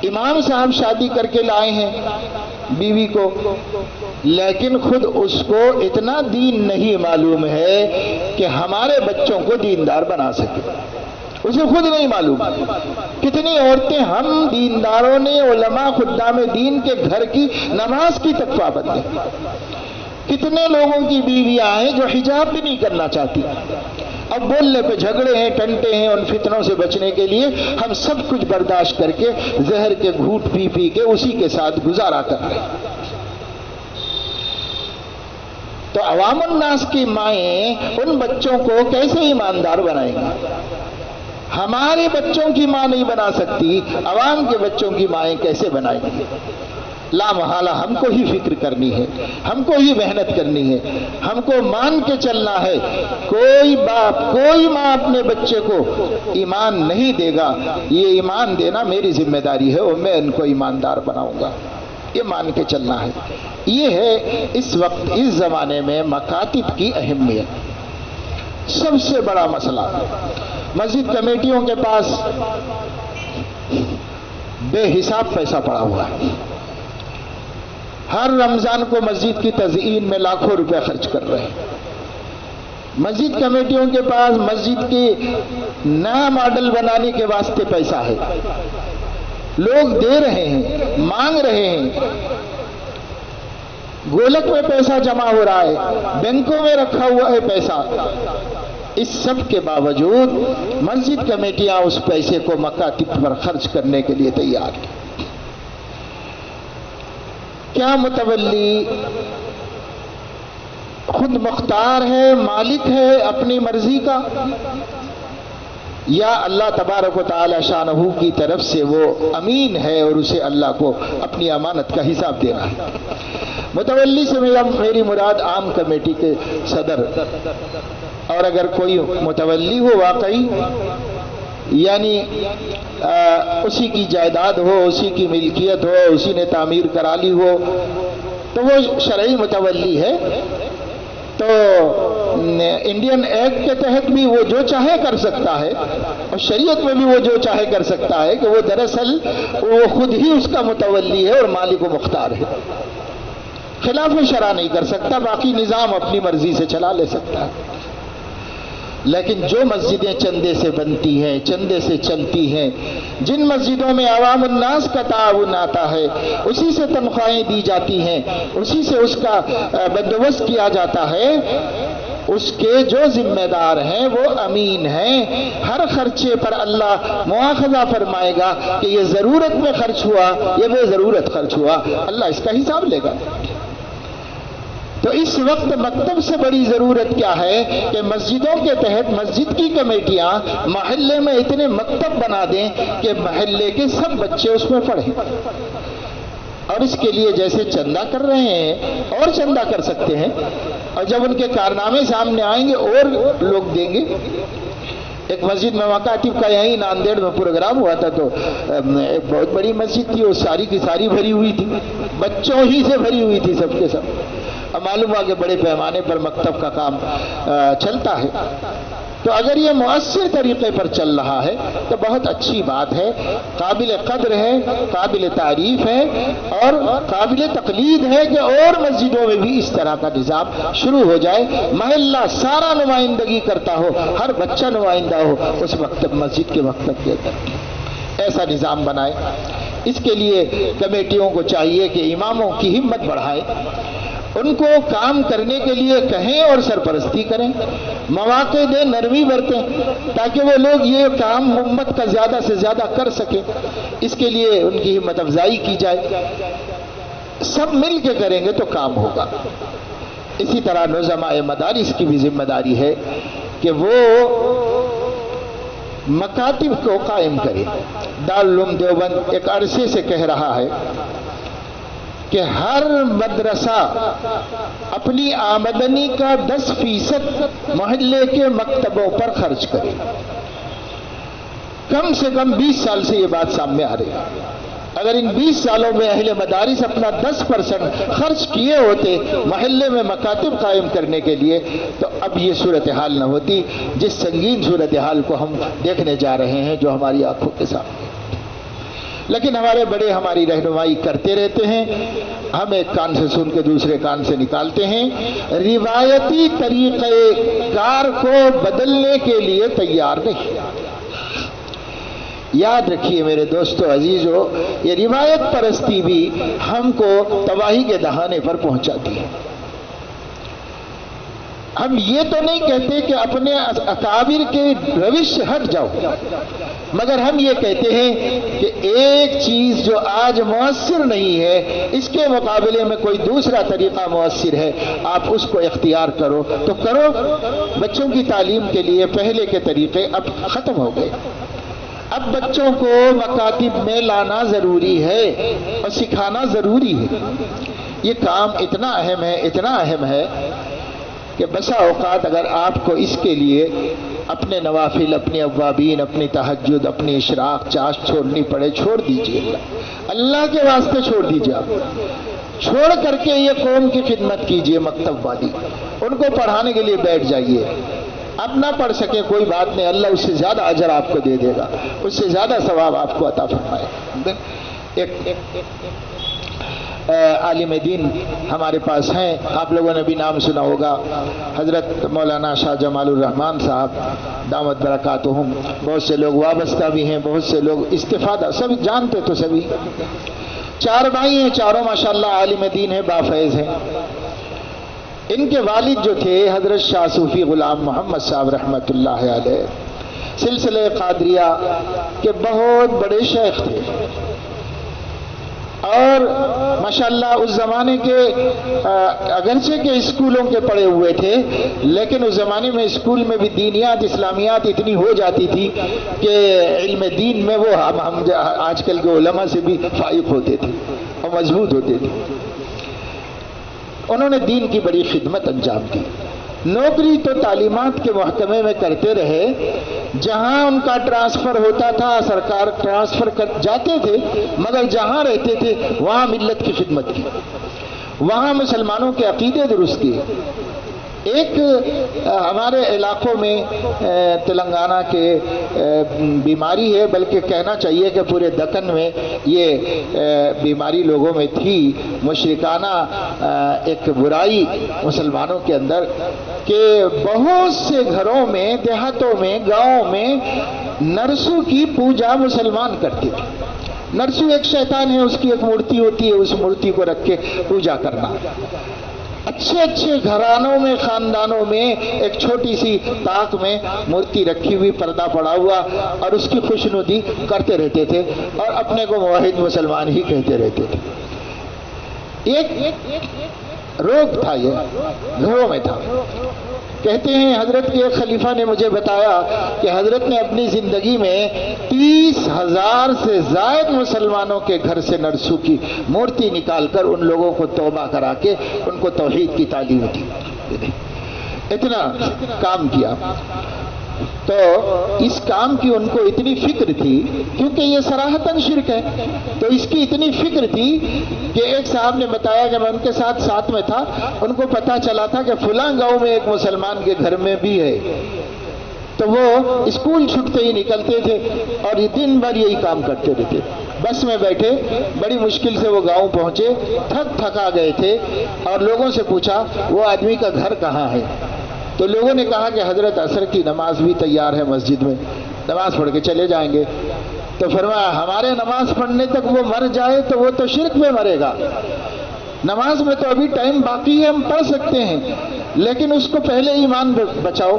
امام صاحب شادی کر کے لائے ہیں بیوی کو، لیکن خود اس کو اتنا دین نہیں معلوم ہے کہ ہمارے بچوں کو دیندار بنا سکے۔ اسے خود نہیں معلوم. کتنی عورتیں ہم دینداروں نے، علماء خدام دین کے گھر کی نماز کی تک پابند ہیں. کتنے لوگوں کی بیویاں ہیں جو حجاب بھی نہیں کرنا چاہتی. اب بولنے پہ جھگڑے ہیں، ٹنٹے ہیں. ان فتنوں سے بچنے کے لیے ہم سب کچھ برداشت کر کے زہر کے گھونٹ پی پی کے اسی کے ساتھ گزارا کر رہے ہیں. تو عوام الناس کی مائیں ان بچوں کو کیسے ایماندار بنائیں گی؟ ہمارے بچوں کی ماں نہیں بنا سکتی، عوام کے بچوں کی مائیں کیسے بنائیں گی؟ لا محالہ ہم کو ہی فکر کرنی ہے، ہم کو ہی محنت کرنی ہے، ہم کو مان کے چلنا ہے. کوئی باپ، کوئی ماں اپنے بچے کو ایمان نہیں دے گا. یہ ایمان دینا میری ذمہ داری ہے اور میں ان کو ایماندار بناؤں گا. یہ مان کے چلنا ہے. یہ ہے اس وقت اس زمانے میں مکاتب کی اہمیت. سب سے بڑا مسئلہ مسجد کمیٹیوں کے پاس بے حساب پیسہ پڑا ہوا ہے. ہر رمضان کو مسجد کی تزئین میں لاکھوں روپے خرچ کر رہے ہیں. مسجد کمیٹیوں کے پاس مسجد کی نیا ماڈل بنانے کے واسطے پیسہ ہے. لوگ دے رہے ہیں، مانگ رہے ہیں. گولک میں پیسہ جمع ہو رہا ہے، بینکوں میں رکھا ہوا ہے پیسہ. اس سب کے باوجود مسجد کمیٹیاں اس پیسے کو مکاتب پر خرچ کرنے کے لیے تیار ہیں. کیا متولی خود مختار ہے، مالک ہے اپنی مرضی کا، یا اللہ تبارک و تعالی شانہ کی طرف سے وہ امین ہے اور اسے اللہ کو اپنی امانت کا حساب دینا ہے؟ متولی سے میری مراد عام کمیٹی کے صدر. اور اگر کوئی متولی ہو واقعی، یعنی اسی کی جائیداد ہو، اسی کی ملکیت ہو، اسی نے تعمیر کرا لی ہو، تو وہ شرعی متولی ہے. تو انڈین ایکٹ کے تحت بھی وہ جو چاہے کر سکتا ہے، اور شریعت میں بھی وہ جو چاہے کر سکتا ہے کہ وہ دراصل وہ خود ہی اس کا متولی ہے اور مالک و مختار ہے. خلاف شرع نہیں کر سکتا، باقی نظام اپنی مرضی سے چلا لے سکتا ہے. لیکن جو مسجدیں چندے سے بنتی ہیں، چندے سے چلتی ہیں، جن مسجدوں میں عوام الناس کا تعاون آتا ہے، اسی سے تنخواہیں دی جاتی ہیں، اسی سے اس کا بندوبست کیا جاتا ہے، اس کے جو ذمہ دار ہیں وہ امین ہیں. ہر خرچے پر اللہ مواخذہ فرمائے گا کہ یہ ضرورت میں خرچ ہوا، یہ بے ضرورت خرچ ہوا، اللہ اس کا حساب لے گا. تو اس وقت مکتب سے بڑی ضرورت کیا ہے کہ مسجدوں کے تحت مسجد کی کمیٹیاں محلے میں اتنے مکتب بنا دیں کہ محلے کے سب بچے اس میں پڑھیں. اور اس کے لیے جیسے چندہ کر رہے ہیں اور چندہ کر سکتے ہیں، اور جب ان کے کارنامے سامنے آئیں گے اور لوگ دیں گے. ایک مسجد میں مکاتب کا یہیں ناندیڑ میں پروگرام ہوا تھا، تو ایک بہت بڑی مسجد تھی، وہ ساری کی ساری بھری ہوئی تھی، بچوں ہی سے بھری ہوئی تھی سب کے سب. اب معلوم ہوا کہ بڑے پیمانے پر مکتب کا کام چلتا ہے. تو اگر یہ مؤثر طریقے پر چل رہا ہے تو بہت اچھی بات ہے، قابل قدر ہے، قابل تعریف ہے، اور قابل تقلید ہے کہ اور مسجدوں میں بھی اس طرح کا نظام شروع ہو جائے. محلہ سارا نمائندگی کرتا ہو، ہر بچہ نمائندہ ہو اس مکتب، مسجد کے مکتب کے اندر. ایسا نظام بنائے. اس کے لیے کمیٹیوں کو چاہیے کہ اماموں کی ہمت بڑھائے، ان کو کام کرنے کے لیے کہیں اور سرپرستی کریں، مواقع دیں، نرمی برتیں، تاکہ وہ لوگ یہ کام امت کا زیادہ سے زیادہ کر سکیں. اس کے لیے ان کی ہمت افزائی کی جائے. سب مل کے کریں گے تو کام ہوگا. اسی طرح نظماء مدارس کی بھی ذمہ داری ہے کہ وہ مکاتب کو قائم کرے. دارالعلوم دیوبند ایک عرصے سے کہہ رہا ہے کہ ہر مدرسہ اپنی آمدنی کا 10% محلے کے مکتبوں پر خرچ کرے. کم سے کم 20 سال سے یہ بات سامنے آ رہی ہے. اگر ان 20 سالوں میں اہل مدارس اپنا 10% خرچ کیے ہوتے محلے میں مکاتب قائم کرنے کے لیے تو اب یہ صورتحال نہ ہوتی جس سنگین صورتحال کو ہم دیکھنے جا رہے ہیں جو ہماری آنکھوں کے سامنے. لیکن ہمارے بڑے ہماری رہنمائی کرتے رہتے ہیں، ہم ایک کان سے سن کے دوسرے کان سے نکالتے ہیں. روایتی طریقہ کار کو بدلنے کے لیے تیار نہیں. یاد رکھیے میرے دوستو عزیزو، یہ روایت پرستی بھی ہم کو تباہی کے دہانے پر پہنچاتی ہے۔ ہم یہ تو نہیں کہتے کہ اپنے اکابر کے روش سے ہٹ جاؤ، مگر ہم یہ کہتے ہیں کہ ایک چیز جو آج مؤثر نہیں ہے، اس کے مقابلے میں کوئی دوسرا طریقہ مؤثر ہے، آپ اس کو اختیار کرو تو کرو۔ بچوں کی تعلیم کے لیے پہلے کے طریقے اب ختم ہو گئے، اب بچوں کو مکاتب میں لانا ضروری ہے اور سکھانا ضروری ہے۔ یہ کام اتنا اہم ہے، اتنا اہم ہے کہ بسا اوقات اگر آپ کو اس کے لیے اپنے نوافل، اپنی اوابین، اپنی تہجد، اپنی اشراق چاش چھوڑنی پڑے، چھوڑ دیجئے، اللہ کے واسطے چھوڑ دیجئے۔ آپ چھوڑ کر کے یہ قوم کی خدمت کیجئے، مکتب والی ان کو پڑھانے کے لیے بیٹھ جائیے۔ اب نہ پڑھ سکے کوئی بات نہیں، اللہ اس سے زیادہ اجر آپ کو دے دے گا، اس سے زیادہ ثواب آپ کو عطا فرمائے۔ ایک عالم دین ہمارے پاس ہیں، آپ لوگوں نے بھی نام سنا ہوگا، حضرت مولانا شاہ جمال الرحمان صاحب دامت برکاتہم۔ بہت سے لوگ وابستہ بھی ہیں، بہت سے لوگ استفادہ، سب جانتے تو سبھی۔ 4 بھائی ہیں، چاروں ماشاءاللہ عالم دین ہیں، بافیض ہیں۔ ان کے والد جو تھے حضرت شاہ صوفی غلام محمد صاحب رحمۃ اللہ علیہ، سلسلہ قادریہ کے بہت بڑے شیخ تھے، اور ماشاءاللہ اس زمانے کے اگرچہ کے اسکولوں کے پڑھے ہوئے تھے، لیکن اس زمانے میں اسکول میں بھی دینیات اسلامیات اتنی ہو جاتی تھی کہ علم دین میں وہ ہم آج کل کے علماء سے بھی فائق ہوتے تھے اور مضبوط ہوتے تھے۔ انہوں نے دین کی بڑی خدمت انجام دی۔ نوکری تو تعلیمات کے محکمے میں کرتے رہے، جہاں ان کا ٹرانسفر ہوتا تھا سرکار ٹرانسفر کر جاتے تھے، مگر جہاں رہتے تھے وہاں ملت کی خدمت کی، وہاں مسلمانوں کے عقیدے درست کیے۔ ایک ہمارے علاقوں میں تلنگانہ کے بیماری ہے، بلکہ کہنا چاہیے کہ پورے دکن میں یہ بیماری لوگوں میں تھی، مشرکانہ ایک برائی مسلمانوں کے اندر، کہ بہت سے گھروں میں، دیہاتوں میں، گاؤں میں نرسو کی پوجا مسلمان کرتے تھے۔ نرسو ایک شیطان ہے، اس کی ایک مورتی ہوتی ہے، اس مورتی کو رکھ کے پوجا کرنا۔ اچھے اچھے گھرانوں میں، خاندانوں میں ایک چھوٹی سی طاق میں مورتی رکھی ہوئی، پردہ پڑا ہوا، اور اس کی خوشنودی کرتے رہتے تھے اور اپنے کو موحد مسلمان ہی کہتے رہتے تھے۔ ایک روگ تھا، یہ گھروں میں تھا۔ کہتے ہیں حضرت کے ایک خلیفہ نے مجھے بتایا کہ حضرت نے اپنی زندگی میں 30,000 سے زائد مسلمانوں کے گھر سے نرسو کی مورتی نکال کر ان لوگوں کو توبہ کرا کے ان کو توحید کی تعلیم دی۔ اتنا کام کیا۔ تو اس کام کی ان کو اتنی فکر تھی، کیونکہ یہ صراحتاً شرک ہے، تو اس کی اتنی فکر تھی کہ ایک صاحب نے بتایا کہ میں ان کے ساتھ میں تھا، ان کو پتہ چلا تھا کہ فلاں گاؤں میں ایک مسلمان کے گھر میں بھی ہے، تو وہ اسکول چھٹتے ہی نکلتے تھے اور یہ دن بھر یہی کام کرتے رہتے۔ بس میں بیٹھے، بڑی مشکل سے وہ گاؤں پہنچے، تھکا گئے تھے، اور لوگوں سے پوچھا وہ آدمی کا گھر کہاں ہے؟ تو لوگوں نے کہا کہ حضرت عصر کی نماز بھی تیار ہے مسجد میں، نماز پڑھ کے چلے جائیں گے۔ تو فرمایا ہمارے نماز پڑھنے تک وہ مر جائے تو وہ تو شرک میں مرے گا، نماز میں تو ابھی ٹائم باقی ہے، ہم پڑھ سکتے ہیں، لیکن اس کو پہلے ایمان بچاؤ۔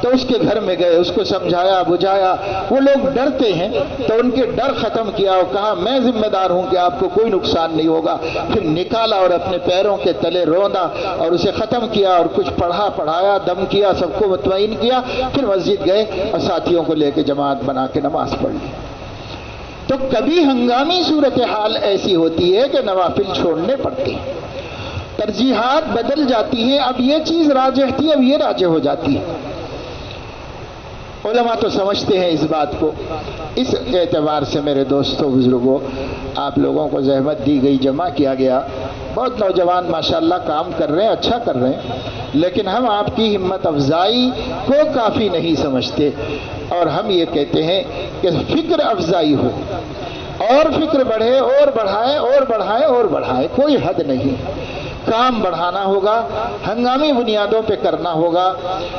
تو اس کے گھر میں گئے، اس کو سمجھایا بجھایا، وہ لوگ ڈرتے ہیں تو ان کے ڈر ختم کیا اور کہا میں ذمہ دار ہوں کہ آپ کو کوئی نقصان نہیں ہوگا۔ پھر نکالا اور اپنے پیروں کے تلے روندا اور اسے ختم کیا اور کچھ پڑھایا، دم کیا، سب کو مطمئن کیا، پھر مسجد گئے اور ساتھیوں کو لے کے جماعت بنا کے نماز پڑھ لی۔ تو کبھی ہنگامی صورتحال ایسی ہوتی ہے کہ نوافل چھوڑنے پڑتے ہیں، ترجیحات بدل جاتی ہیں، اب یہ چیز راجح تھی اب یہ راجح ہو جاتی ہے۔ علماء تو سمجھتے ہیں اس بات کو۔ اس اعتبار سے میرے دوستوں بزرگوں، آپ لوگوں کو زحمت دی گئی، جمع کیا گیا، بہت نوجوان ماشاءاللہ کام کر رہے ہیں، اچھا کر رہے ہیں، لیکن ہم آپ کی ہمت افزائی کو کافی نہیں سمجھتے، اور ہم یہ کہتے ہیں کہ فکر افزائی ہو اور فکر بڑھے اور بڑھائے اور بڑھائے اور بڑھائے، کوئی حد نہیں۔ کام بڑھانا ہوگا، ہنگامی بنیادوں پہ کرنا ہوگا۔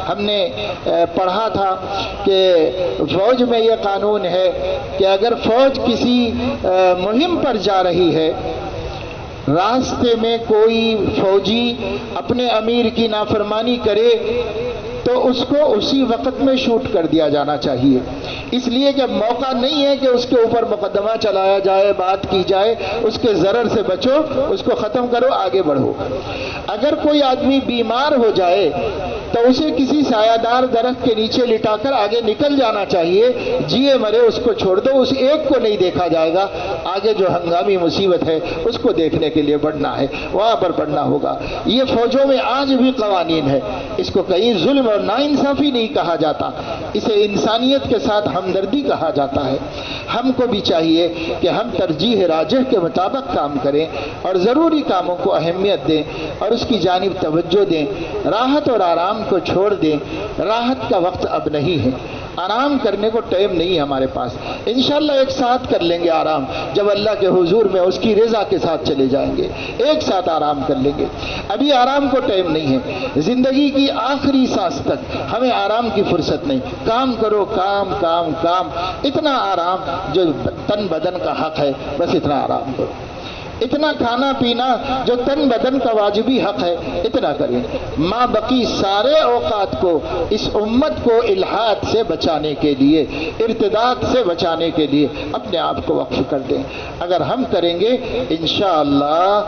ہم نے پڑھا تھا کہ فوج میں یہ قانون ہے کہ اگر فوج کسی مہم پر جا رہی ہے، راستے میں کوئی فوجی اپنے امیر کی نافرمانی کرے تو اس کو اسی وقت میں شوٹ کر دیا جانا چاہیے، اس لیے کہ موقع نہیں ہے کہ اس کے اوپر مقدمہ چلایا جائے، بات کی جائے، اس کے ضرر سے بچو، اس کو ختم کرو، آگے بڑھو۔ اگر کوئی آدمی بیمار ہو جائے تو اسے کسی سایہ دار درخت کے نیچے لٹا کر آگے نکل جانا چاہیے، جیے مرے اس کو چھوڑ دو، اس ایک کو نہیں دیکھا جائے گا، آگے جو ہنگامی مصیبت ہے اس کو دیکھنے کے لیے بڑھنا ہے، وہاں پر بڑھنا ہوگا۔ یہ فوجوں میں آج بھی قوانین ہے، اس کو کہیں ظلم اور ناانصافی نہیں کہا جاتا، اسے انسانیت کے ساتھ ہمدردی کہا جاتا ہے۔ ہم کو بھی چاہیے کہ ہم ترجیح راجح کے مطابق کام کریں اور ضروری کاموں کو اہمیت دیں اور اس کی جانب توجہ دیں، راحت اور آرام کو چھوڑ دیں۔ راحت کا وقت اب نہیں ہے، آرام کرنے کو ٹائم نہیں ہے ہمارے پاس، انشاءاللہ ایک ساتھ کر لیں گے آرام، جب اللہ کے حضور میں اس کی رضا کے ساتھ چلے جائیں گے، ایک ساتھ آرام کر لیں گے۔ ابھی آرام کو ٹائم نہیں ہے، زندگی کی آخری سانس تک ہمیں آرام کی فرصت نہیں، کام کرو، کام کام کام، اتنا آرام جو تن بدن کا حق ہے بس اتنا آرام کرو، اتنا کھانا پینا جو تن بدن کا واجبی حق ہے اتنا کریں۔ ماں بقی سارے اوقات کو اس امت کو الحاد سے بچانے کے لیے، ارتداد سے بچانے کے لیے اپنے آپ کو وقف کر دیں۔ اگر ہم کریں گے انشاءاللہ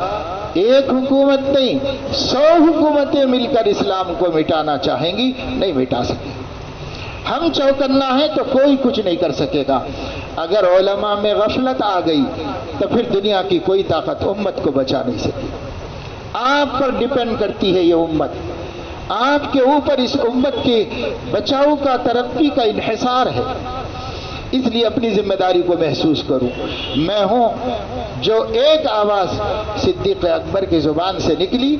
ایک حکومت نہیں 100 حکومتیں مل کر اسلام کو مٹانا چاہیں گی، نہیں مٹا سکیں۔ ہم چوکنا ہے تو کوئی کچھ نہیں کر سکے گا۔ اگر علماء میں غفلت آ گئی تو پھر دنیا کی کوئی طاقت امت کو بچا نہیں سکتی۔ آپ پر ڈیپینڈ کرتی ہے یہ امت، آپ کے اوپر اس امت کے بچاؤ کا، ترقی کا انحصار ہے، اس لیے اپنی ذمہ داری کو محسوس کروں۔ میں ہوں جو ایک آواز صدیق اکبر کی زبان سے نکلی،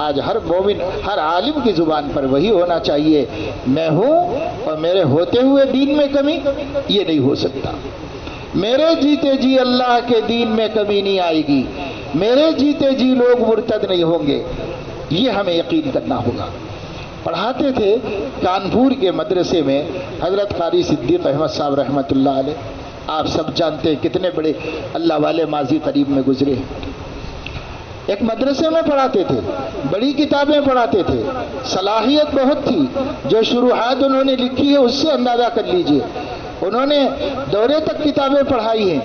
آج ہر مومن، ہر عالم کی زبان پر وہی ہونا چاہیے، میں ہوں اور میرے ہوتے ہوئے دین میں کمی، یہ نہیں ہو سکتا۔ میرے جیتے جی اللہ کے دین میں کمی نہیں آئے گی، میرے جیتے جی لوگ مرتد نہیں ہوں گے، یہ ہمیں یقین کرنا ہوگا۔ پڑھاتے تھے کانپور کے مدرسے میں حضرت قاری صدیق احمد صاحب رحمۃ اللہ علیہ، آپ سب جانتے ہیں کتنے بڑے اللہ والے ماضی قریب میں گزرے ہیں۔ ایک مدرسے میں پڑھاتے تھے، بڑی کتابیں پڑھاتے تھے، صلاحیت بہت تھی، جو شروحات انہوں نے لکھی ہے اس سے اندازہ کر لیجئے۔ انہوں نے دورے تک کتابیں پڑھائی ہیں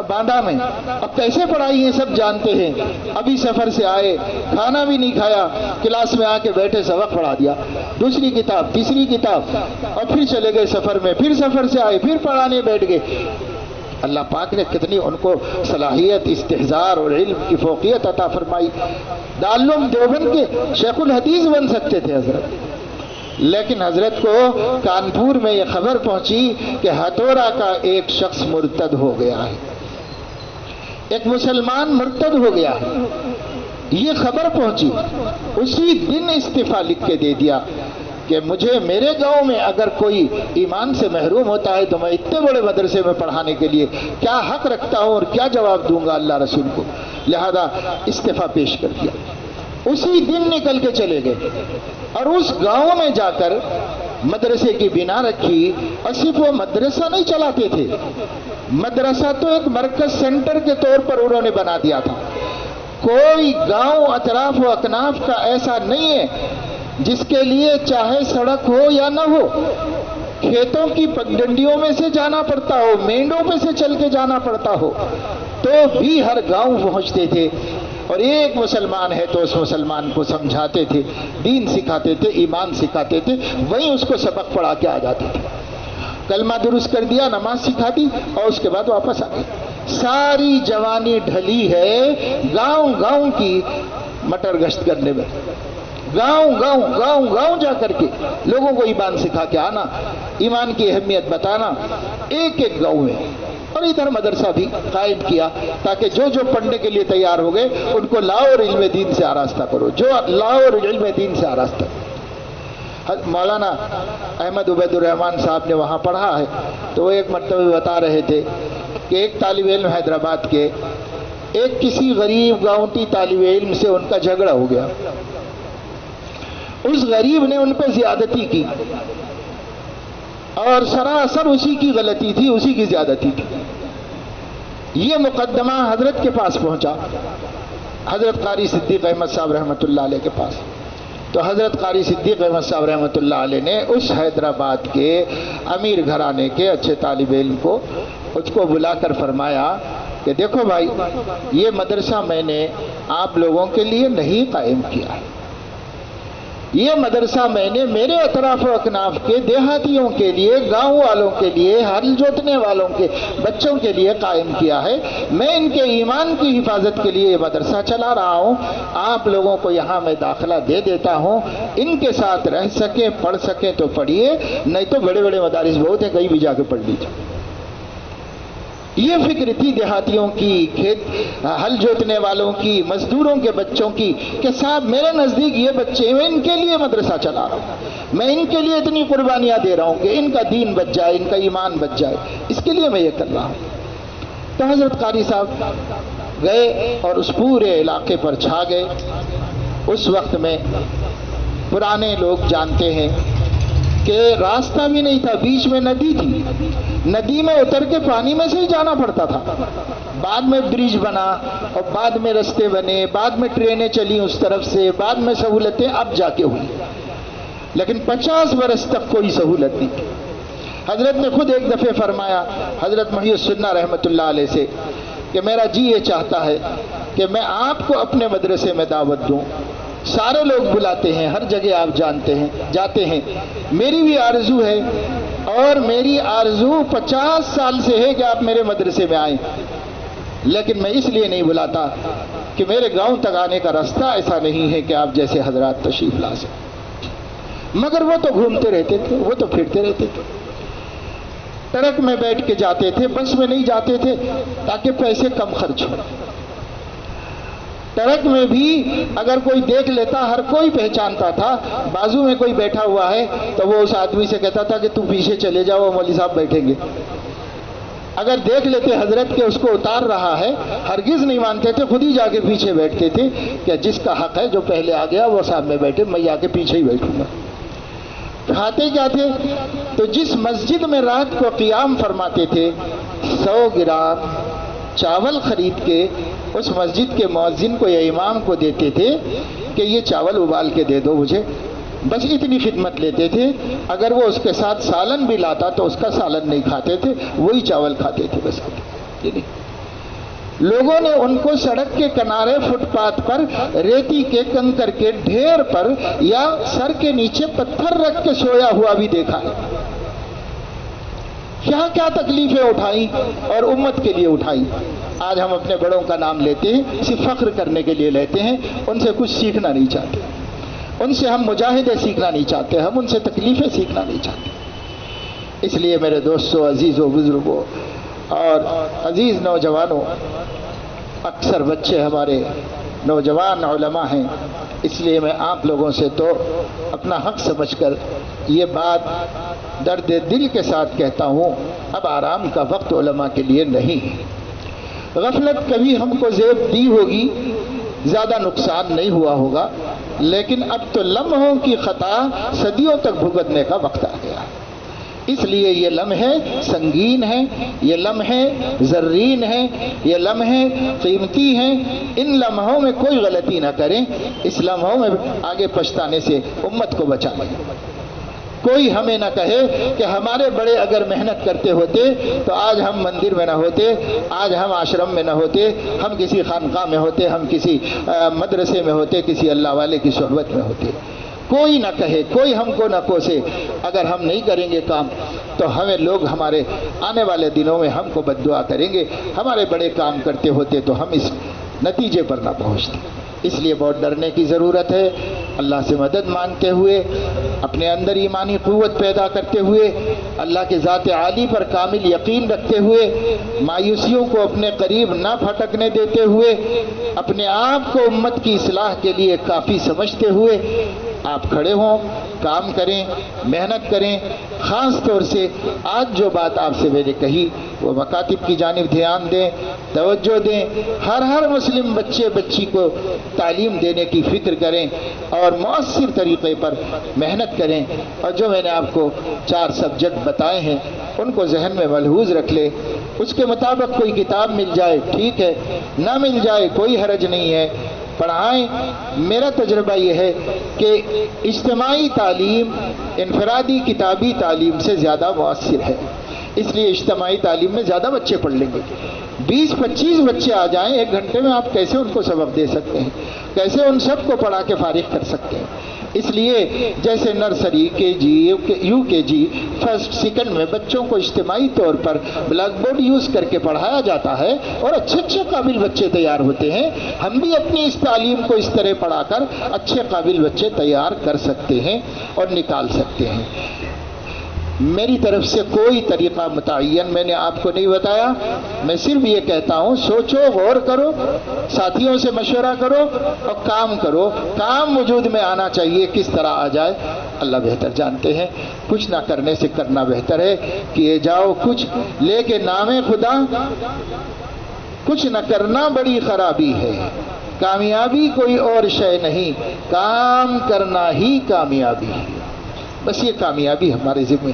باندھا میں، اب کیسے پڑھائی ہیں سب جانتے ہیں۔ ابھی سفر سے آئے، کھانا بھی نہیں کھایا، کلاس میں آ کے بیٹھے سبق پڑھا دیا، دوسری کتاب، تیسری کتاب، اور پھر چلے گئے سفر میں، پھر سفر سے آئے، پھر پڑھانے بیٹھ گئے۔ اللہ پاک نے کتنی ان کو صلاحیت، استحضار اور علم کی فوقیت عطا فرمائی۔ دارالعلوم دیوبند کے شیخ الحدیث بن سکتے تھے حضرت، لیکن حضرت کو کانپور میں یہ خبر پہنچی کہ ہتھوڑا کا ایک شخص مرتد ہو گیا ہے، ایک مسلمان مرتد ہو گیا ہے، یہ خبر پہنچی، اسی دن استعفیٰ لکھ کے دے دیا کہ مجھے میرے گاؤں میں اگر کوئی ایمان سے محروم ہوتا ہے تو میں اتنے بڑے مدرسے میں پڑھانے کے لیے کیا حق رکھتا ہوں اور کیا جواب دوں گا اللہ رسول کو، لہذا استعفیٰ پیش کر دیا۔ اسی دن نکل کے چلے گئے اور اس گاؤں میں جا کر مدرسے کی بنا رکھی، اور صرف وہ مدرسہ نہیں چلاتے تھے، مدرسہ تو ایک مرکز سینٹر کے طور پر انہوں نے بنا دیا تھا۔ کوئی گاؤں اطراف و اکناف کا ایسا نہیں ہے جس کے لیے چاہے سڑک ہو یا نہ ہو، کھیتوں کی پگڈنڈیوں میں سے جانا پڑتا ہو، مینڈوں پہ سے چل کے جانا پڑتا ہو، تو بھی ہر گاؤں پہنچتے تھے، اور ایک مسلمان ہے تو اس مسلمان کو سمجھاتے تھے، دین سکھاتے تھے، ایمان سکھاتے تھے، وہیں اس کو سبق پڑھا کے آ جاتے تھے، کلمہ درست کر دیا، نماز سکھا دی اور اس کے بعد واپس آ گئے۔ ساری جوانی ڈھلی ہے گاؤں گاؤں کی مٹر گشت کرنے میں، گاؤں گاؤں گاؤں گاؤں جا کر کے لوگوں کو ایمان سکھا کے آنا، ایمان کی اہمیت بتانا ایک ایک گاؤں میں، اور ادھر مدرسہ بھی قائم کیا تاکہ جو جو پڑھنے کے لیے تیار ہو گئے ان کو لاؤ اور علم دین سے آراستہ کرو، جو لاؤ اور علم دین سے آراستہ کرو۔ مولانا احمد عبید الرحمان صاحب نے وہاں پڑھا ہے، تو وہ ایک مرتبہ بتا رہے تھے کہ ایک طالب علم حیدرآباد کے ایک کسی غریب گاؤنٹی طالب علم سے ان کا جھگڑا ہو گیا. اس غریب نے ان پہ زیادتی کی اور سراسر اسی کی غلطی تھی، اسی کی زیادتی تھی. یہ مقدمہ حضرت کے پاس پہنچا، حضرت قاری صدیق احمد صاحب رحمۃ اللہ علیہ کے پاس. تو حضرت قاری صدیق احمد صاحب رحمۃ اللہ علیہ نے اس حیدرآباد کے امیر گھرانے کے اچھے طالب علم کو اس کو بلا کر فرمایا کہ دیکھو بھائی، یہ مدرسہ میں نے آپ لوگوں کے لیے نہیں قائم کیا ہے، یہ مدرسہ میں نے میرے اطراف و اکناف کے دیہاتیوں کے لیے، گاؤں والوں کے لیے، ہل جوتنے والوں کے بچوں کے لیے قائم کیا ہے. میں ان کے ایمان کی حفاظت کے لیے یہ مدرسہ چلا رہا ہوں. آپ لوگوں کو یہاں میں داخلہ دے دیتا ہوں، ان کے ساتھ رہ سکیں، پڑھ سکیں تو پڑھیے، نہیں تو بڑے بڑے مدارس بہت ہیں، کہیں بھی جا کے پڑھ لیجیے. یہ فکر تھی دیہاتیوں کی، کھیت ہل جوتنے والوں کی، مزدوروں کے بچوں کی کہ صاحب میرے نزدیک یہ بچے میں ان کے لیے مدرسہ چلا رہا ہوں، میں ان کے لیے اتنی قربانیاں دے رہا ہوں کہ ان کا دین بچ جائے، ان کا ایمان بچ جائے، اس کے لیے میں یہ کر رہا ہوں. تو حضرت قاری صاحب گئے اور اس پورے علاقے پر چھا گئے. اس وقت میں پرانے لوگ جانتے ہیں کہ راستہ بھی نہیں تھا، بیچ میں ندی تھی، ندی میں اتر کے پانی میں سے ہی جانا پڑتا تھا. بعد میں برج بنا اور بعد میں رستے بنے، بعد میں ٹرینیں چلی اس طرف سے، بعد میں سہولتیں اب جا کے ہوئی، لیکن 50 برس تک کوئی سہولت نہیں تھی. حضرت نے خود ایک دفعہ فرمایا حضرت محی السنہ رحمۃ اللہ علیہ سے کہ میرا جی یہ چاہتا ہے کہ میں آپ کو اپنے مدرسے میں دعوت دوں. سارے لوگ بلاتے ہیں، ہر جگہ آپ جانتے ہیں جاتے ہیں، میری بھی آرزو ہے اور میری آرزو 50 سال سے ہے کہ آپ میرے مدرسے میں آئیں، لیکن میں اس لیے نہیں بلاتا کہ میرے گاؤں تک آنے کا راستہ ایسا نہیں ہے کہ آپ جیسے حضرات تشریف لا سکیں. مگر وہ تو گھومتے رہتے تھے، وہ تو پھرتے رہتے تھے، ٹرک میں بیٹھ کے جاتے تھے، بس میں نہیں جاتے تھے تاکہ پیسے کم خرچ ہو. ٹرک میں بھی اگر کوئی دیکھ لیتا، ہر کوئی پہچانتا تھا، بازو میں کوئی بیٹھا ہوا ہے تو وہ اس آدمی سے کہتا تھا کہ تو پیچھے چلے جاؤ، مولوی صاحب بیٹھیں گے. اگر دیکھ لیتے حضرت کے اس کو اتار رہا ہے، ہرگز نہیں مانتے تھے، خود ہی جا کے پیچھے بیٹھتے تھے کہ جس کا حق ہے جو پہلے آ گیا وہ صاحب میں بیٹھے، میں آ کے پیچھے ہی بیٹھوں گا. کھاتے کیا تھے؟ تو جس مسجد میں رات کو قیام فرماتے تھے 100 گرام چاول خرید کے اس مسجد کے مؤذن کو یا امام کو دیتے تھے کہ یہ چاول ابال کے دے دو مجھے، بس اتنی خدمت لیتے تھے. اگر وہ اس کے ساتھ سالن بھی لاتا تو اس کا سالن نہیں کھاتے تھے، وہی چاول کھاتے تھے بس. لوگوں نے ان کو سڑک کے کنارے، فٹ پاتھ پر، ریتی کے کنکر کے ڈھیر پر یا سر کے نیچے پتھر رکھ کے سویا ہوا بھی دیکھا ہے. کیا کیا تکلیفیں اٹھائیں اور امت کے لیے اٹھائیں. آج ہم اپنے بڑوں کا نام لیتے ہیں، صرف فخر کرنے کے لیے لیتے ہیں، ان سے کچھ سیکھنا نہیں چاہتے، ان سے ہم مجاہدے سیکھنا نہیں چاہتے، ہم ان سے تکلیفیں سیکھنا نہیں چاہتے. اس لیے میرے دوستوں، عزیزوں، بزرگوں اور عزیز نوجوانوں، اکثر بچے ہمارے نوجوان علماء ہیں، اس لیے میں آپ لوگوں سے تو اپنا حق سمجھ کر یہ بات درد دل کے ساتھ کہتا ہوں، اب آرام کا وقت علماء کے لیے نہیں ہے. غفلت کبھی ہم کو زیب دی ہوگی، زیادہ نقصان نہیں ہوا ہوگا، لیکن اب تو لمحوں کی خطا صدیوں تک بھگتنے کا وقت آ گیا. اس لیے یہ لمحے سنگین ہیں، یہ لمحے زرین ہیں، یہ لمحے قیمتی ہیں. ان لمحوں میں کوئی غلطی نہ کریں، اس لمحوں میں آگے پچھتانے سے امت کو بچائیں. کوئی ہمیں نہ کہے کہ ہمارے بڑے اگر محنت کرتے ہوتے تو آج ہم مندر میں نہ ہوتے، آج ہم آشرم میں نہ ہوتے، ہم کسی خانقاہ میں ہوتے، ہم کسی مدرسے میں ہوتے، کسی اللہ والے کی صحبت میں ہوتے. کوئی نہ کہے، کوئی ہم کو نہ کوسے. اگر ہم نہیں کریں گے کام تو ہمیں لوگ ہمارے آنے والے دنوں میں ہم کو بد دعا کریں گے. ہمارے بڑے کام کرتے ہوتے تو ہم اس نتیجے پر نہ پہنچتے. اس لیے بہت ڈرنے کی ضرورت ہے. اللہ سے مدد مانگتے ہوئے، اپنے اندر ایمانی قوت پیدا کرتے ہوئے، اللہ کے ذات عالی پر کامل یقین رکھتے ہوئے، مایوسیوں کو اپنے قریب نہ پھٹکنے دیتے ہوئے، اپنے آپ کو امت کی اصلاح کے لیے کافی سمجھتے ہوئے آپ کھڑے ہوں، کام کریں، محنت کریں۔ خاص طور سے آج جو بات آپ سے میں نے کہی وہ مکاتب کی جانب دھیان دیں، توجہ دیں، ہر مسلم بچے بچی کو تعلیم دینے کی فکر کریں اور مؤثر طریقے پر محنت کریں، اور جو میں نے آپ کو 4 سبجیکٹ بتائے ہیں ان کو ذہن میں ملحوظ رکھ لے۔ اس کے مطابق کوئی کتاب مل جائے ٹھیک ہے، نہ مل جائے کوئی حرج نہیں ہے، پڑھائیں۔ میرا تجربہ یہ ہے کہ اجتماعی تعلیم انفرادی کتابی تعلیم سے زیادہ مؤثر ہے، اس لیے اجتماعی تعلیم میں زیادہ بچے پڑھ لیں گے۔ 20-25 بچے آ جائیں 1 گھنٹے میں، آپ کیسے ان کو سبق دے سکتے ہیں، کیسے ان سب کو پڑھا کے فارغ کر سکتے ہیں؟ اس لیے جیسے نرسری کے جی یو کے جی فرسٹ سیکنڈ میں بچوں کو اجتماعی طور پر بلیک بورڈ یوز کر کے پڑھایا جاتا ہے اور اچھے قابل بچے تیار ہوتے ہیں، ہم بھی اپنی اس تعلیم کو اس طرح پڑھا کر اچھے قابل بچے تیار کر سکتے ہیں اور نکال سکتے ہیں۔ میری طرف سے کوئی طریقہ متعین میں نے آپ کو نہیں بتایا، میں صرف یہ کہتا ہوں سوچو، غور کرو، ساتھیوں سے مشورہ کرو اور کام کرو۔ کام وجود میں آنا چاہیے، کس طرح آ جائے اللہ بہتر جانتے ہیں۔ کچھ نہ کرنے سے کرنا بہتر ہے، کیے جاؤ کچھ لے کے نام خدا، کچھ نہ کرنا بڑی خرابی ہے، کامیابی کوئی اور شے نہیں، کام کرنا ہی کامیابی ہے۔ بس یہ کامیابی ہمارے ذمے،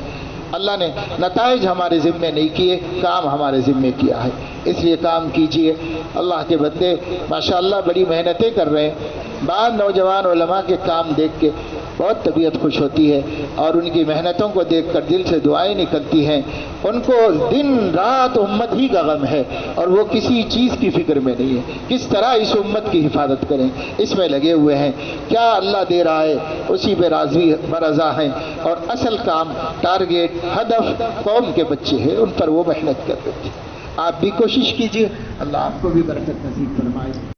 اللہ نے نتائج ہمارے ذمے نہیں کیے، کام ہمارے ذمے کیا ہے، اس لیے کام کیجئے۔ اللہ کے بندے ماشاءاللہ بڑی محنتیں کر رہے ہیں، بعض نوجوان علماء کے کام دیکھ کے بہت طبیعت خوش ہوتی ہے اور ان کی محنتوں کو دیکھ کر دل سے دعائیں نکلتی ہیں۔ ان کو دن رات امت ہی کا غم ہے اور وہ کسی چیز کی فکر میں نہیں ہے، کس طرح اس امت کی حفاظت کریں، اس میں لگے ہوئے ہیں۔ کیا اللہ دے رہا ہے اسی پہ راضی برضا ہیں، اور اصل کام، ٹارگیٹ، ہدف قوم کے بچے ہیں، ان پر وہ محنت کر رہے تھے۔ آپ بھی کوشش کیجئے، اللہ آپ کو بھی برکت نصیب فرمائے۔